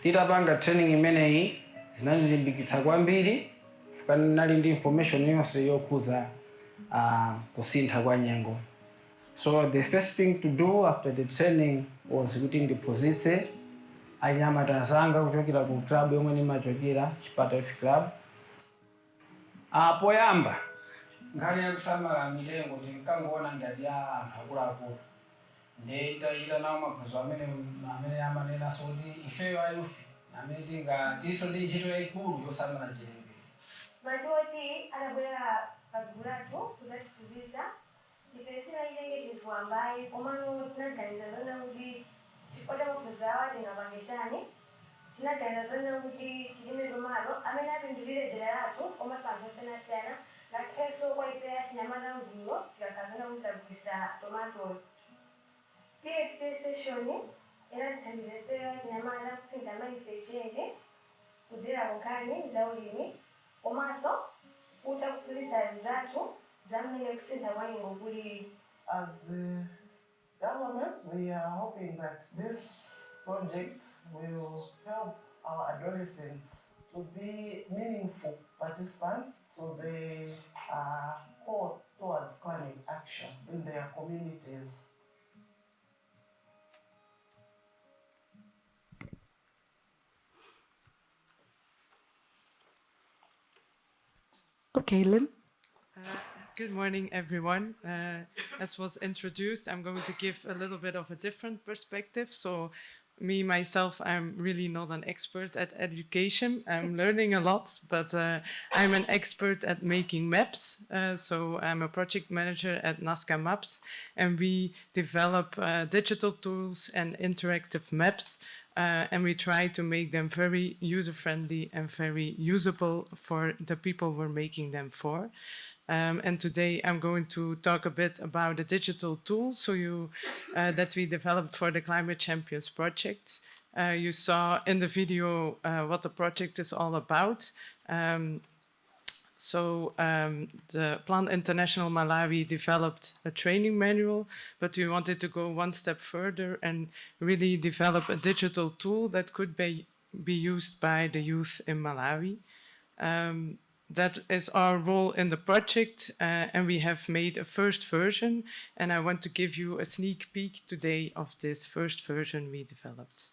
Titapanga training imeneyi zinandilimbikitsa kwambiri kana nali ndi information yonse yokuza kusintha kwa nyengo. So the first thing to do after the training was kuti ndiphunzitse anyamata zanga kuchokera ku club yomwe nimachokera Chipata Youth Club. Poyamba nkhani yakusamala mitengo tinkangoona ngati ya anthu akuluakulu. Nditachita nawo maphunziro amene amanena kuti ifeyo ayufi amene tingatinso ndi ntchito yayikulu yosamala chilengedwe. Matoti anabwera pagulatu kuzatiphunzitsa ndipesera ilenge chinthu ambaye komano tinaganiza zona kuti chifukwa maphunziro awa tingapange chani, tinaganiza zona kuti tilime tomalo amene apindulire dera lathu komasanthu osiyanasiyana ngakhenso kwa ife achinyamata mgwiro tikakazana kuti tagulisa tomatoyo. Peer session inatithandiza ife achinyamata kusintha mindset kudzera kunkhani za ulimi komanso kutakuphunzitsa zathu zamene kusintha kwa nyengo kulili. As a government, we are hoping that this project will help our adolescents to be meaningful participants to the call towards climate action in their communities. Okay, Lynn. Good morning, everyone. As was introduced, I'm going to give a little bit of a different perspective. So me, myself, I'm really not an expert at education. I'm learning a lot, but I'm an expert at making maps. So I'm a project manager at Nazca Maps, and we develop digital tools and interactive maps. And we try to make them very user-friendly and very usable for the people we're making them for. And today I'm going to talk a bit about the digital tools that we developed for the Climate Champions project. You saw in the video what the project is all about. The Plan International Malawi developed a training manual, but we wanted to go one step further and really develop a digital tool that could be used by the youth in Malawi. That is our role in the project, and we have made a first version, and I want to give you a sneak peek today of this first version we developed.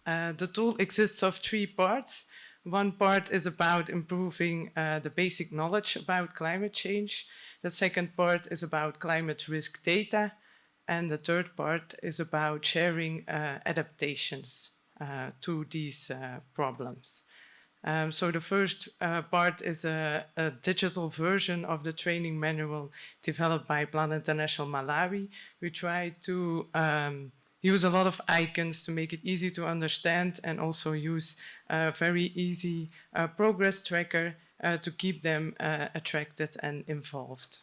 The tool exists of 3 parts. One part is about improving the basic knowledge about climate change. The second part is about climate risk data. And the third part is about sharing adaptations to these problems. So the first part is a digital version of the training manual developed by Plan International Malawi. We try to use a lot of icons to make it easy to understand, and also use a very easy progress tracker to keep them attracted and involved.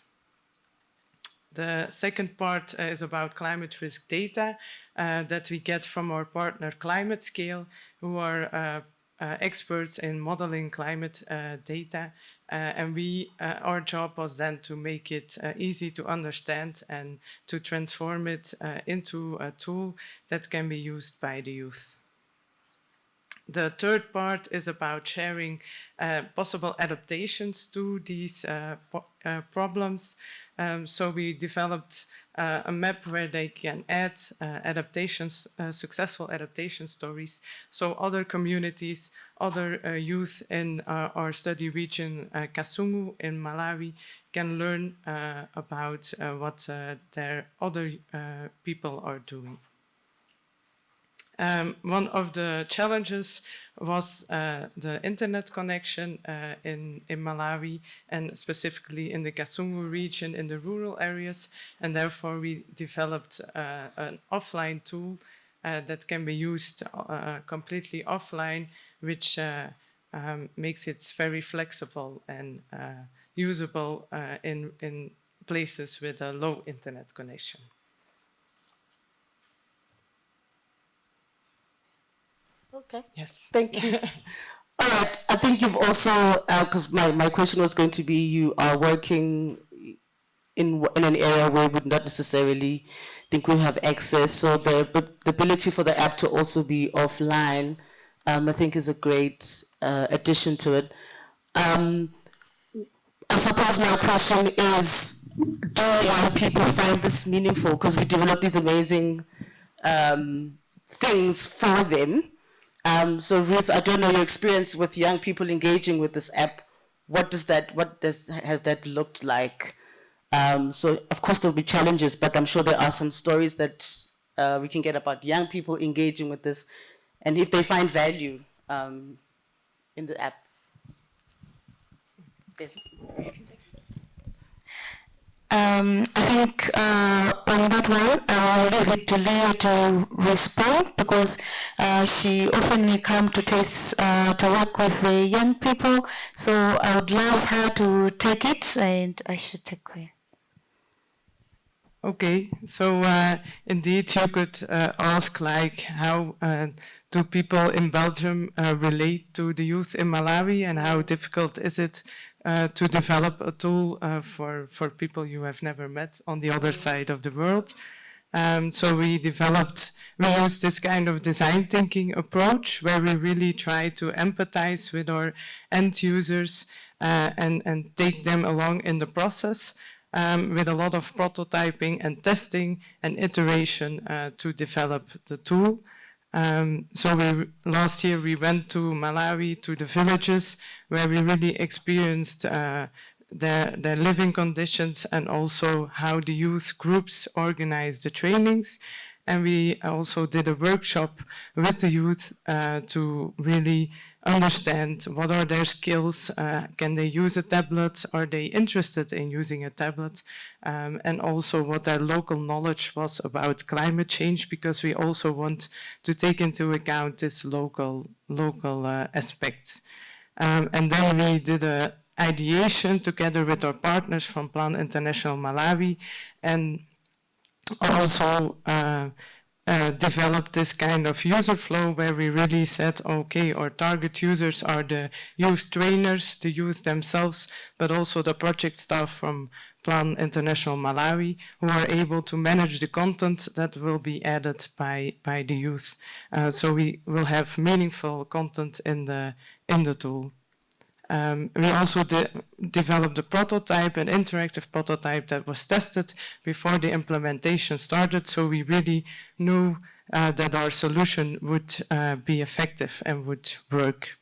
The second part is about climate risk data that we get from our partner Climate Scale, who are experts in modeling climate data. And our job was then to make it easy to understand and to transform it into a tool that can be used by the youth. The third part is about sharing possible adaptations to these problems. So we developed a map where they can add adaptations, successful adaptation stories. So other communities, other youth in our study region, Kasumu in Malawi, can learn about what their other people are doing. one of the challenges was the internet connection in Malawi, and specifically in the Kasungu region in the rural areas, and therefore we developed an offline tool that can be used completely offline, which makes it very flexible and usable in places with a low internet connection. Okay. Yes. Thank you. All right. I think you've also, because my question was going to be, you are working in an area where we would not necessarily think we have access. So the ability for the app to also be offline, I think is a great addition to it. I suppose my question is, do young people find this meaningful? Because we develop these amazing things for them. So Ruth, I don't know your experience with young people engaging with this app. Has that looked like? So of course there'll be challenges, but I'm sure there are some stories that we can get about young people engaging with this, and if they find value in the app. Yes. I think on that one, I'll leave it to Leah to respond, because she often will come to TASTE to work with the young people. So I would love her to take it, and I should take Leah. Okay, so indeed you could ask, like, how do people in Belgium relate to the youth in Malawi, and how difficult is it to develop a tool for people you have never met on the other side of the world. So we used this kind of design thinking approach where we really try to empathize with our end users and take them along in the process with a lot of prototyping and testing and iteration to develop the tool. So last year we went to Malawi, to the villages, where we really experienced their living conditions and also how the youth groups organize the trainings. And we also did a workshop with the youth to really understand what are their skills, can they use a tablet, are they interested in using a tablet, and also what their local knowledge was about climate change, because we also want to take into account this local aspects. And then we did an ideation together with our partners from Plan International Malawi, and also developed this kind of user flow where we really said, okay, our target users are the youth trainers, the youth themselves, but also the project staff from Plan International Malawi, who are able to manage the content that will be added by the youth. So we will have meaningful content in the tool. We also developed a prototype, an interactive prototype that was tested before the implementation started, so we really knew that our solution would be effective and would work.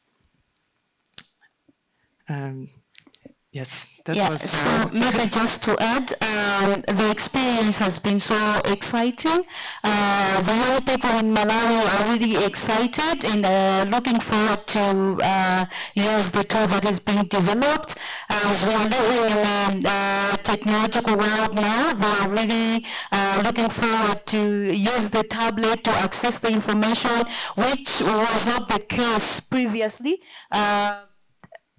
Yes, that was... So maybe just to add, the experience has been so exciting. The young people in Malawi are really excited and looking forward to use the tool that is being developed. We are living in a technological world now. They are really looking forward to use the tablet to access the information, which was not the case previously.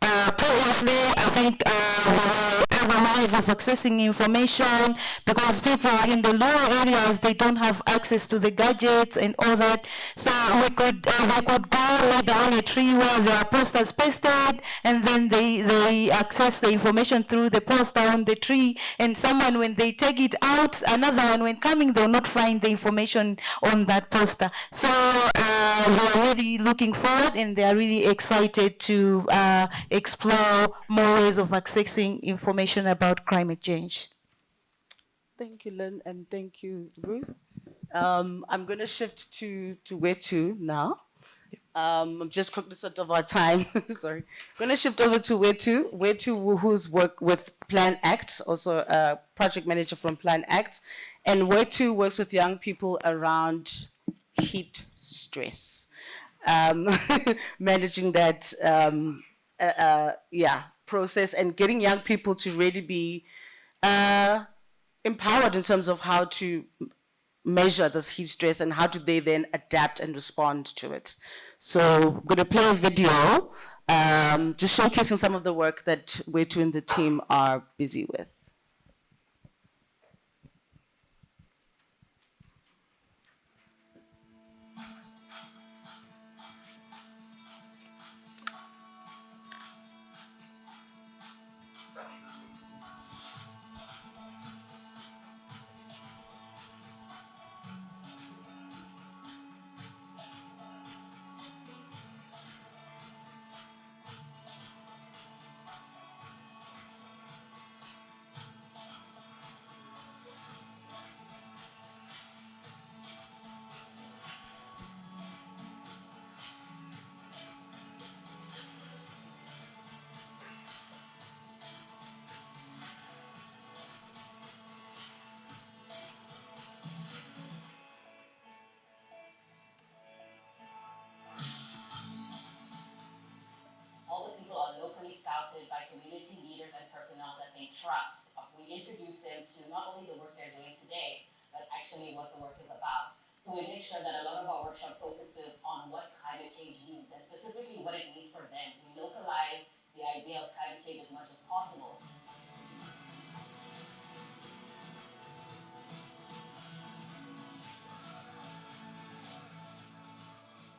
Previously, I think there were other ways of accessing information, because people in the lower areas, they don't have access to the gadgets and all that. So they could go lay down a tree where there are posters pasted, and then they access the information through the poster on the tree. And someone, when they take it out, another one, when coming, they'll not find the information on that poster. So they're really looking forward, and they're really excited to explore more ways of accessing information about climate change. Thank you, Lynn, and thank you, Ruth. I'm going to shift to Wetu now. I'm just cognizant of our time. Sorry. I'm going to shift over to Wetu. Wetu, who's worked with Plan Act, also a project manager from Plan Act. And Wetu works with young people around heat stress. Managing that process and getting young people to really be empowered in terms of how to measure this heat stress and how do they then adapt and respond to it. So I'm going to play a video just showcasing some of the work that Wetu and the team are busy with. Scouted by community leaders and personnel that they trust. We introduce them to not only the work they're doing today, but actually what the work is about. So we make sure that a lot of our workshop focuses on what climate change means and specifically what it means for them. We localize the idea of climate change as much as possible.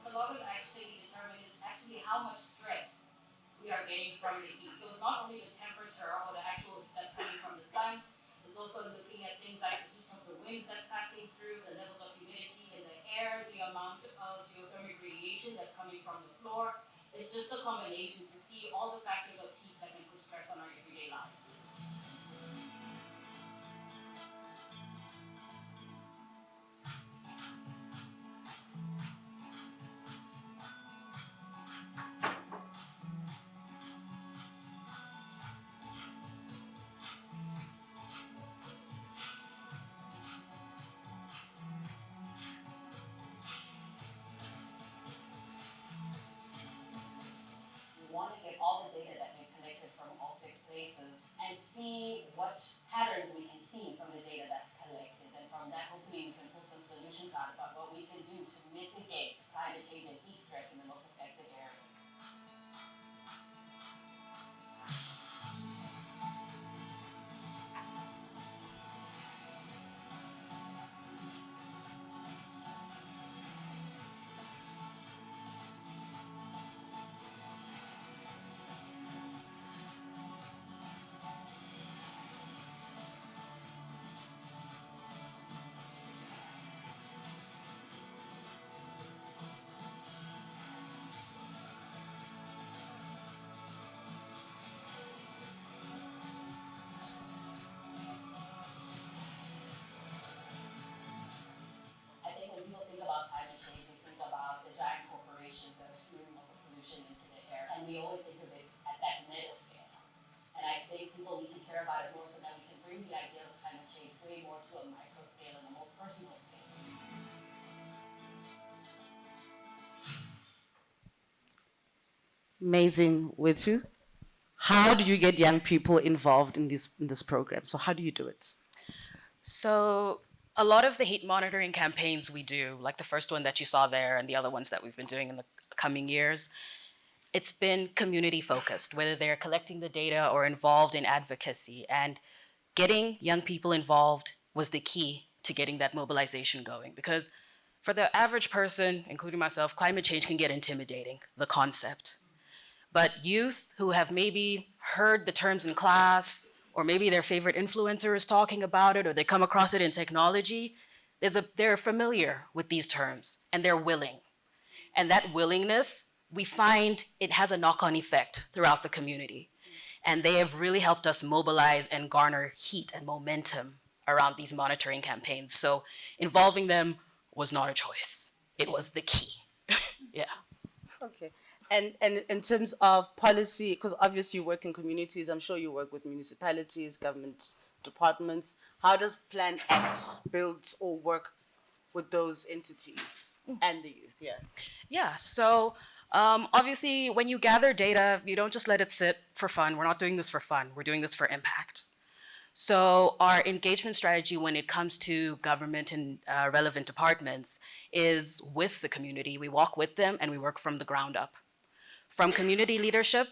A lot of actually determine is actually how much stress we are getting from the heat. So it's not only the temperature or the actual that's coming from the sun, it's also looking at things like the heat of the wind that's passing through, the levels of humidity in the air, the amount of geothermal radiation that's coming from the floor. It's just a combination to see all the factors of heat that can put stress on our everyday lives. And see what patterns we can see from the data that's collected. And from that, hopefully we can put some solutions out about what we can do to mitigate climate change and heat stress in the most affected areas. And we always think of it at that meta scale. And I think people need to care about it more so that we can bring the idea of climate change way more to a micro scale and a more personal scale. Amazing, Wetu. How do you get young people involved in this program? So how do you do it? So a lot of the heat monitoring campaigns we do, like the first one that you saw there and the other ones that we've been doing in the coming years, it's been community focused, whether they're collecting the data or involved in advocacy. And getting young people involved was the key to getting that mobilization going. Because for the average person, including myself, climate change can get intimidating, the concept. But youth who have maybe heard the terms in class, or maybe their favorite influencer is talking about it, or they come across it in technology, they're familiar with these terms and they're willing. And that willingness, we find it has a knock-on effect throughout the community. And they have really helped us mobilize and garner heat and momentum around these monitoring campaigns. So involving them was not a choice. It was the key. Yeah. Okay. And in terms of policy, because obviously you work in communities, I'm sure you work with municipalities, government departments. How does Plan Act build or work with those entities and the youth? Yeah. Yeah, so obviously when you gather data, you don't just let it sit for fun. We're not doing this for fun. We're doing this for impact. So our engagement strategy when it comes to government and relevant departments is with the community. We walk with them and we work from the ground up. From community leadership,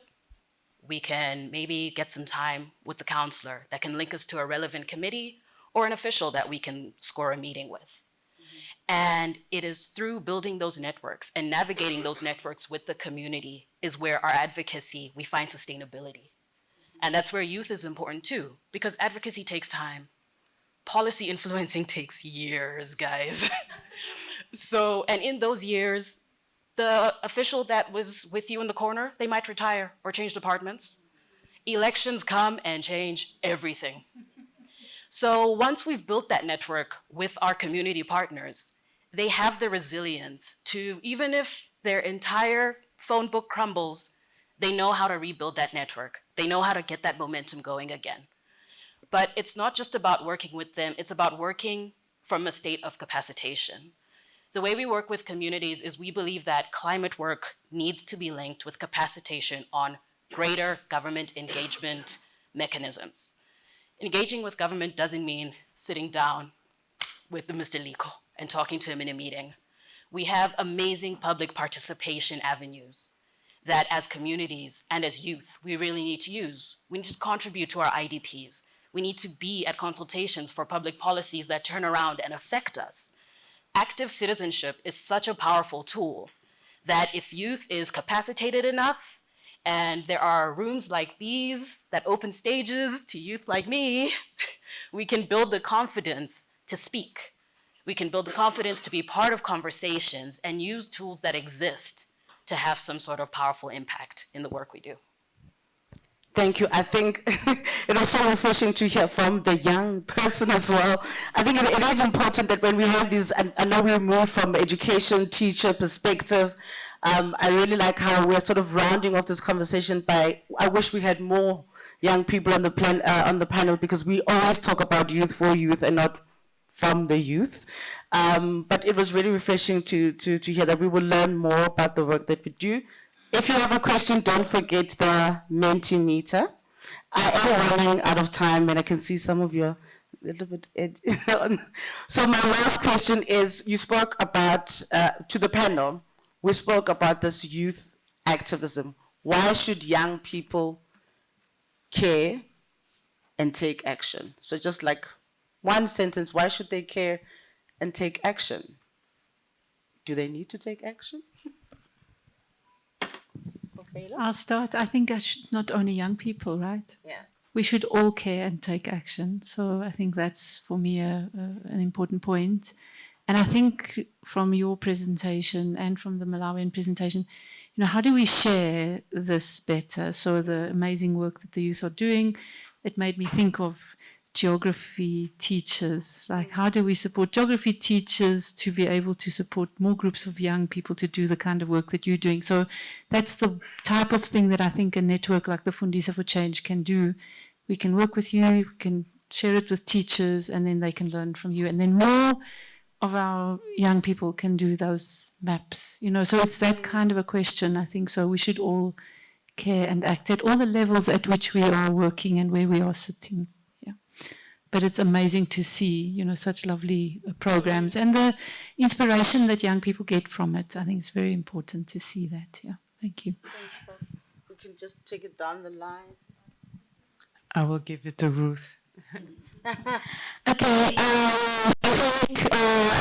we can maybe get some time with the counselor that can link us to a relevant committee or an official that we can score a meeting with. And it is through building those networks and navigating those networks with the community is where our advocacy, we find sustainability. And that's where youth is important too, because advocacy takes time. Policy influencing takes years, guys. So, and in those years, the official that was with you in the corner, they might retire or change departments. Elections come and change everything. So once we've built that network with our community partners, they have the resilience to, even if their entire phone book crumbles, they know how to rebuild that network. They know how to get that momentum going again. But it's not just about working with them, it's about working from a state of capacitation. The way we work with communities is we believe that climate work needs to be linked with capacitation on greater government engagement mechanisms. Engaging with government doesn't mean sitting down with Mr. Liko and talking to him in a meeting. We have amazing public participation avenues that as communities and as youth, we really need to use. We need to contribute to our IDPs. We need to be at consultations for public policies that turn around and affect us. Active citizenship is such a powerful tool that if youth is capacitated enough, and there are rooms like these that open stages to youth like me, we can build the confidence to speak. We can build the confidence to be part of conversations and use tools that exist to have some sort of powerful impact in the work we do. Thank you. I think it was so refreshing to hear from the young person as well. I think it is important that when we have these, and I know we move from education, teacher perspective, I really like how we're sort of rounding off this conversation by, I wish we had more young people on the panel, because we always talk about youth for youth and not from the youth. But it was really refreshing to hear that we will learn more about the work that we do. If you have a question, don't forget the Mentimeter. I am running out of time and I can see some of you a little bit. So my last question is, you spoke about, to the panel, we spoke about this youth activism. Why should young people care and take action? So just like one sentence, why should they care and take action? Do they need to take action? I'll start. I think not only young people, right? Yeah. We should all care and take action. So I think that's, for me, an important point. And I think from your presentation and from the Malawian presentation, you know, how do we share this better? So the amazing work that the youth are doing, it made me think of geography teachers. Like, how do we support geography teachers to be able to support more groups of young people to do the kind of work that you're doing? So that's the type of thing that I think a network like the Fundisa for Change can do. We can work with you, we can share it with teachers, and then they can learn from you. And then more of our young people can do those maps, you know. So it's that kind of a question, I think. So we should all care and act at all the levels at which we are working and where we are sitting. But it's amazing to see, you know, such lovely programs and the inspiration that young people get from it. I think it's very important to see that. Yeah, thank you. Thanks, Bob. We can just take it down the line. I will give it to Ruth. Okay, I think that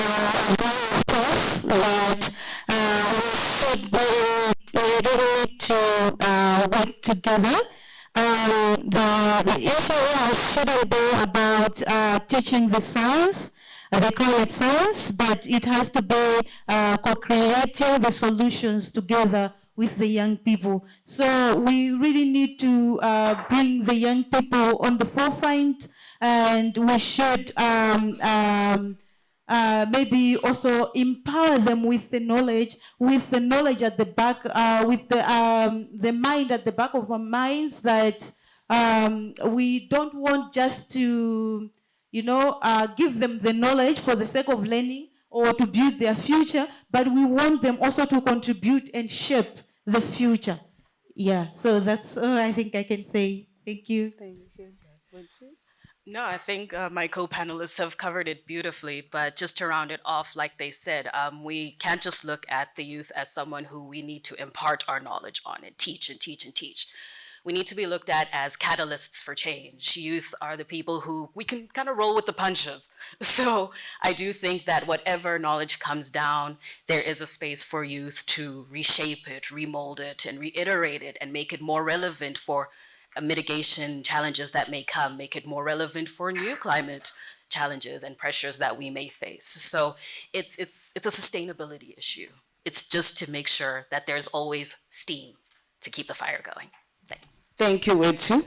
we really need to work together. The issue shouldn't be about teaching the science, they call it science, but it has to be co-creating the solutions together with the young people. So we really need to bring the young people on the forefront, and we should maybe also empower them with the knowledge at the back, with the mind at the back of our minds, that we don't want just to, you know, give them the knowledge for the sake of learning, or to build their future, but we want them also to contribute and shape the future. Yeah, so that's all I think I can say. Thank you. No, I think my co-panelists have covered it beautifully, but just to round it off, like they said, we can't just look at the youth as someone who we need to impart our knowledge on and teach and teach and teach. We need to be looked at as catalysts for change. Youth are the people who we can kind of roll with the punches. So I do think that whatever knowledge comes down, there is a space for youth to reshape it, remold it, and reiterate it, and make it more relevant for mitigation challenges that may come, make it more relevant for new climate challenges and pressures that we may face. So it's a sustainability issue. It's just to make sure that there's always steam to keep the fire going. Thanks. Thank you, Wetu.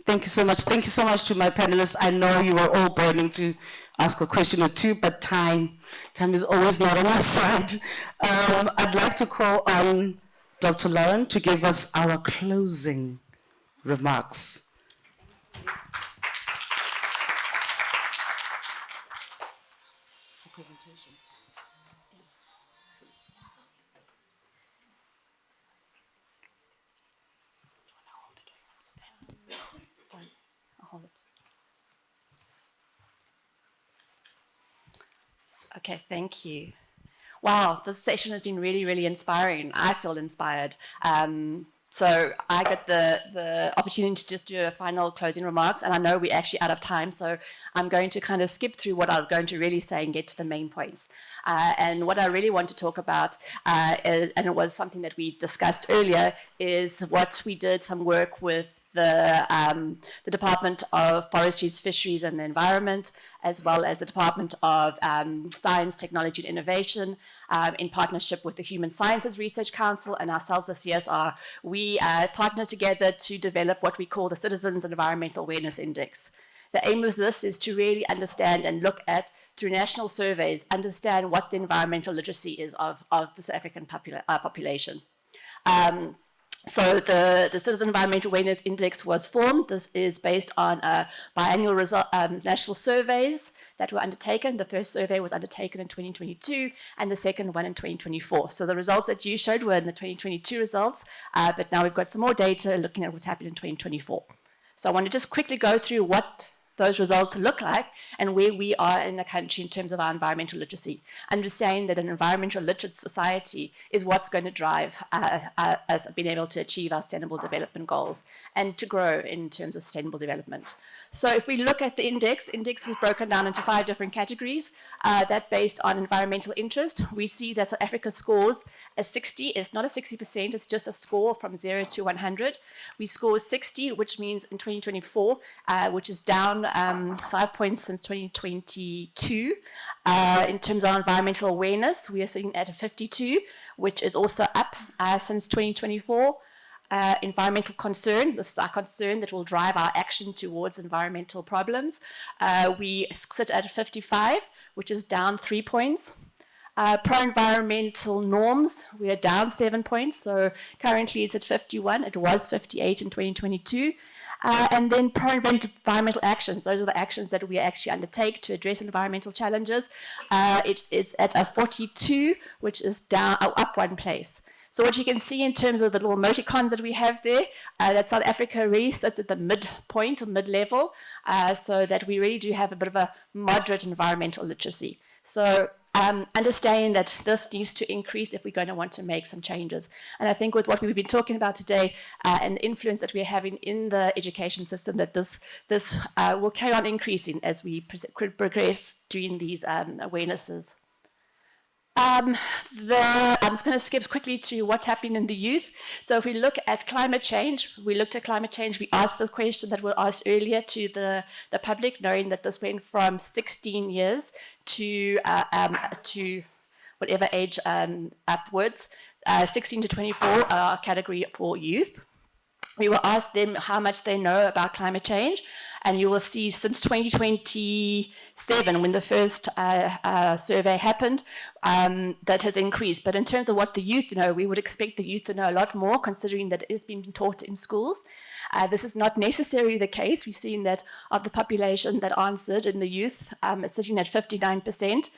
Thank you so much. Thank you so much to my panelists. I know you were all burning to ask a question or two, but time is always not on our side. I'd like to call on Dr. Lauren to give us our closing remarks. Presentation. It's fine. I'll hold it. Okay, thank you. Wow, this session has been really, really inspiring. I feel inspired. So I get the opportunity to just do a final closing remarks, and I know we're actually out of time, so I'm going to kind of skip through what I was going to really say and get to the main points. And what I really want to talk about, and it was something that we discussed earlier, is what we did, some work with the Department of Forestries, Fisheries and the Environment, as well as the Department of Science, Technology and Innovation, in partnership with the Human Sciences Research Council and ourselves, the CSIR. We partner together to develop what we call the Citizens Environmental Awareness Index. The aim of this is to really understand and look at, through national surveys, understand what the environmental literacy is of the South African population. So the Citizen Environmental Awareness Index was formed. This is based on biannual national surveys that were undertaken. The first survey was undertaken in 2022 and the second one in 2024. So the results that you showed were in the 2022 results, but now we've got some more data looking at what's happened in 2024. So I want to just quickly go through what those results look like and where we are in the country in terms of our environmental literacy. Understanding that an environmental literate society is what's going to drive us being able to achieve our sustainable development goals and to grow in terms of sustainable development. So if we look at the index is broken down into 5 different categories that based on environmental interest. We see that South Africa scores a 60. It's not a 60%, it's just a score from 0 to 100. We score 60, which means in 2024, which is down 5 points since 2022. In terms of environmental awareness, we are sitting at a 52, which is also up since 2024. Environmental concern, this is our concern that will drive our action towards environmental problems. We sit at a 55, which is down 3 points. Pro-environmental norms, we are down 7 points, so currently it's at 51, it was 58 in 2022. And then pro-environmental actions, those are the actions that we actually undertake to address environmental challenges. It's at a 42, which is up 1 place. So what you can see in terms of the little emoticons that we have there, that South Africa really sits at the midpoint or mid-level, so that we really do have a bit of a moderate environmental literacy. So understanding that this needs to increase if we're going to want to make some changes. And I think with what we've been talking about today and the influence that we're having in the education system, that this will carry on increasing as we progress doing these awarenesses. I'm just going to skip quickly to what's happening in the youth. So if we look at climate change, we asked the question that was asked earlier to the public, knowing that this went from 16 years to whatever age upwards. 16 to 24 are a category for youth. We will ask them how much they know about climate change, and you will see since 2027, when the first survey happened, that has increased. But in terms of what the youth know, we would expect the youth to know a lot more, considering that it is being taught in schools. This is not necessarily the case. We've seen that of the population that answered in the youth, it's sitting at 59%.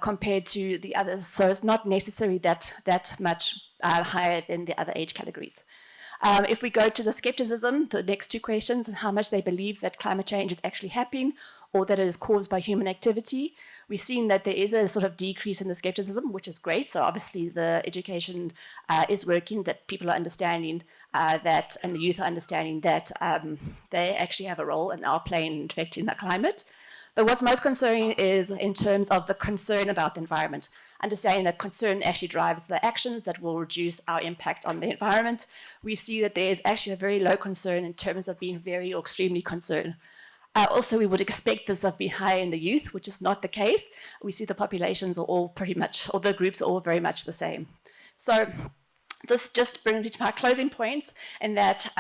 compared to the others. So it's not necessarily that much higher than the other age categories. If we go to the skepticism, the next two questions, and how much they believe that climate change is actually happening or that it is caused by human activity, we've seen that there is a sort of decrease in the skepticism, which is great. So obviously the education is working, that people are understanding that, and the youth are understanding that they actually have a role and are playing in affecting the climate. But what's most concerning is in terms of the concern about the environment, understanding that concern actually drives the actions that will reduce our impact on the environment. We see that there is actually a very low concern in terms of being very or extremely concerned. Also, we would expect this of being high in the youth, which is not the case. We see the populations are all pretty much, or the groups are all very much the same. So this just brings me to my closing points, in that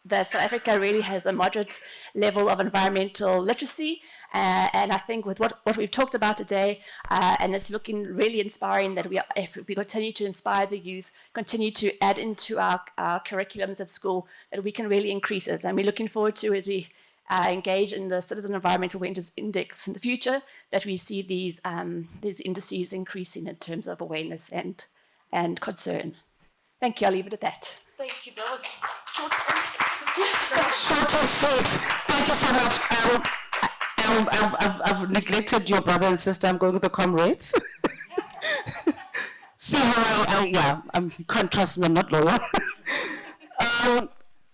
that South Africa really has a moderate level of environmental literacy. And I think with what we've talked about today, and it's looking really inspiring that if we continue to inspire the youth, continue to add into our curriculums at school, that we can really increase it. And we're looking forward to, as we engage in the Citizen Environmental Awareness Index in the future, that we see these indices increasing in terms of awareness and concern. Thank you, I'll leave it at that. Thank you, that was short and sweet. Thank you so much. I've neglected your brother and sister. I'm going with the comrades. See how you can't trust me, I'm not loyal.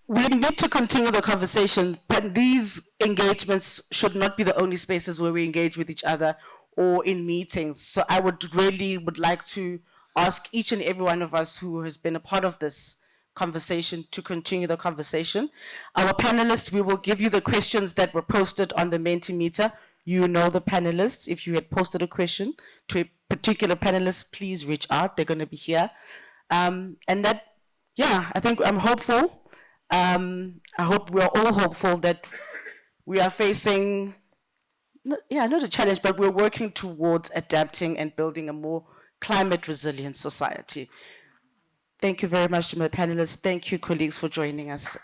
We need to continue the conversation, but these engagements should not be the only spaces where we engage with each other or in meetings. So I would like to ask each and every one of us who has been a part of this conversation to continue the conversation. Our panelists, we will give you the questions that were posted on the Mentimeter. You know the panelists. If you had posted a question to a particular panelist, please reach out. They're going to be here. And that, I think I'm hopeful. I hope we're all hopeful that we are facing, not a challenge, but we're working towards adapting and building a more climate resilient society. Thank you very much to my panelists. Thank you, colleagues, for joining us.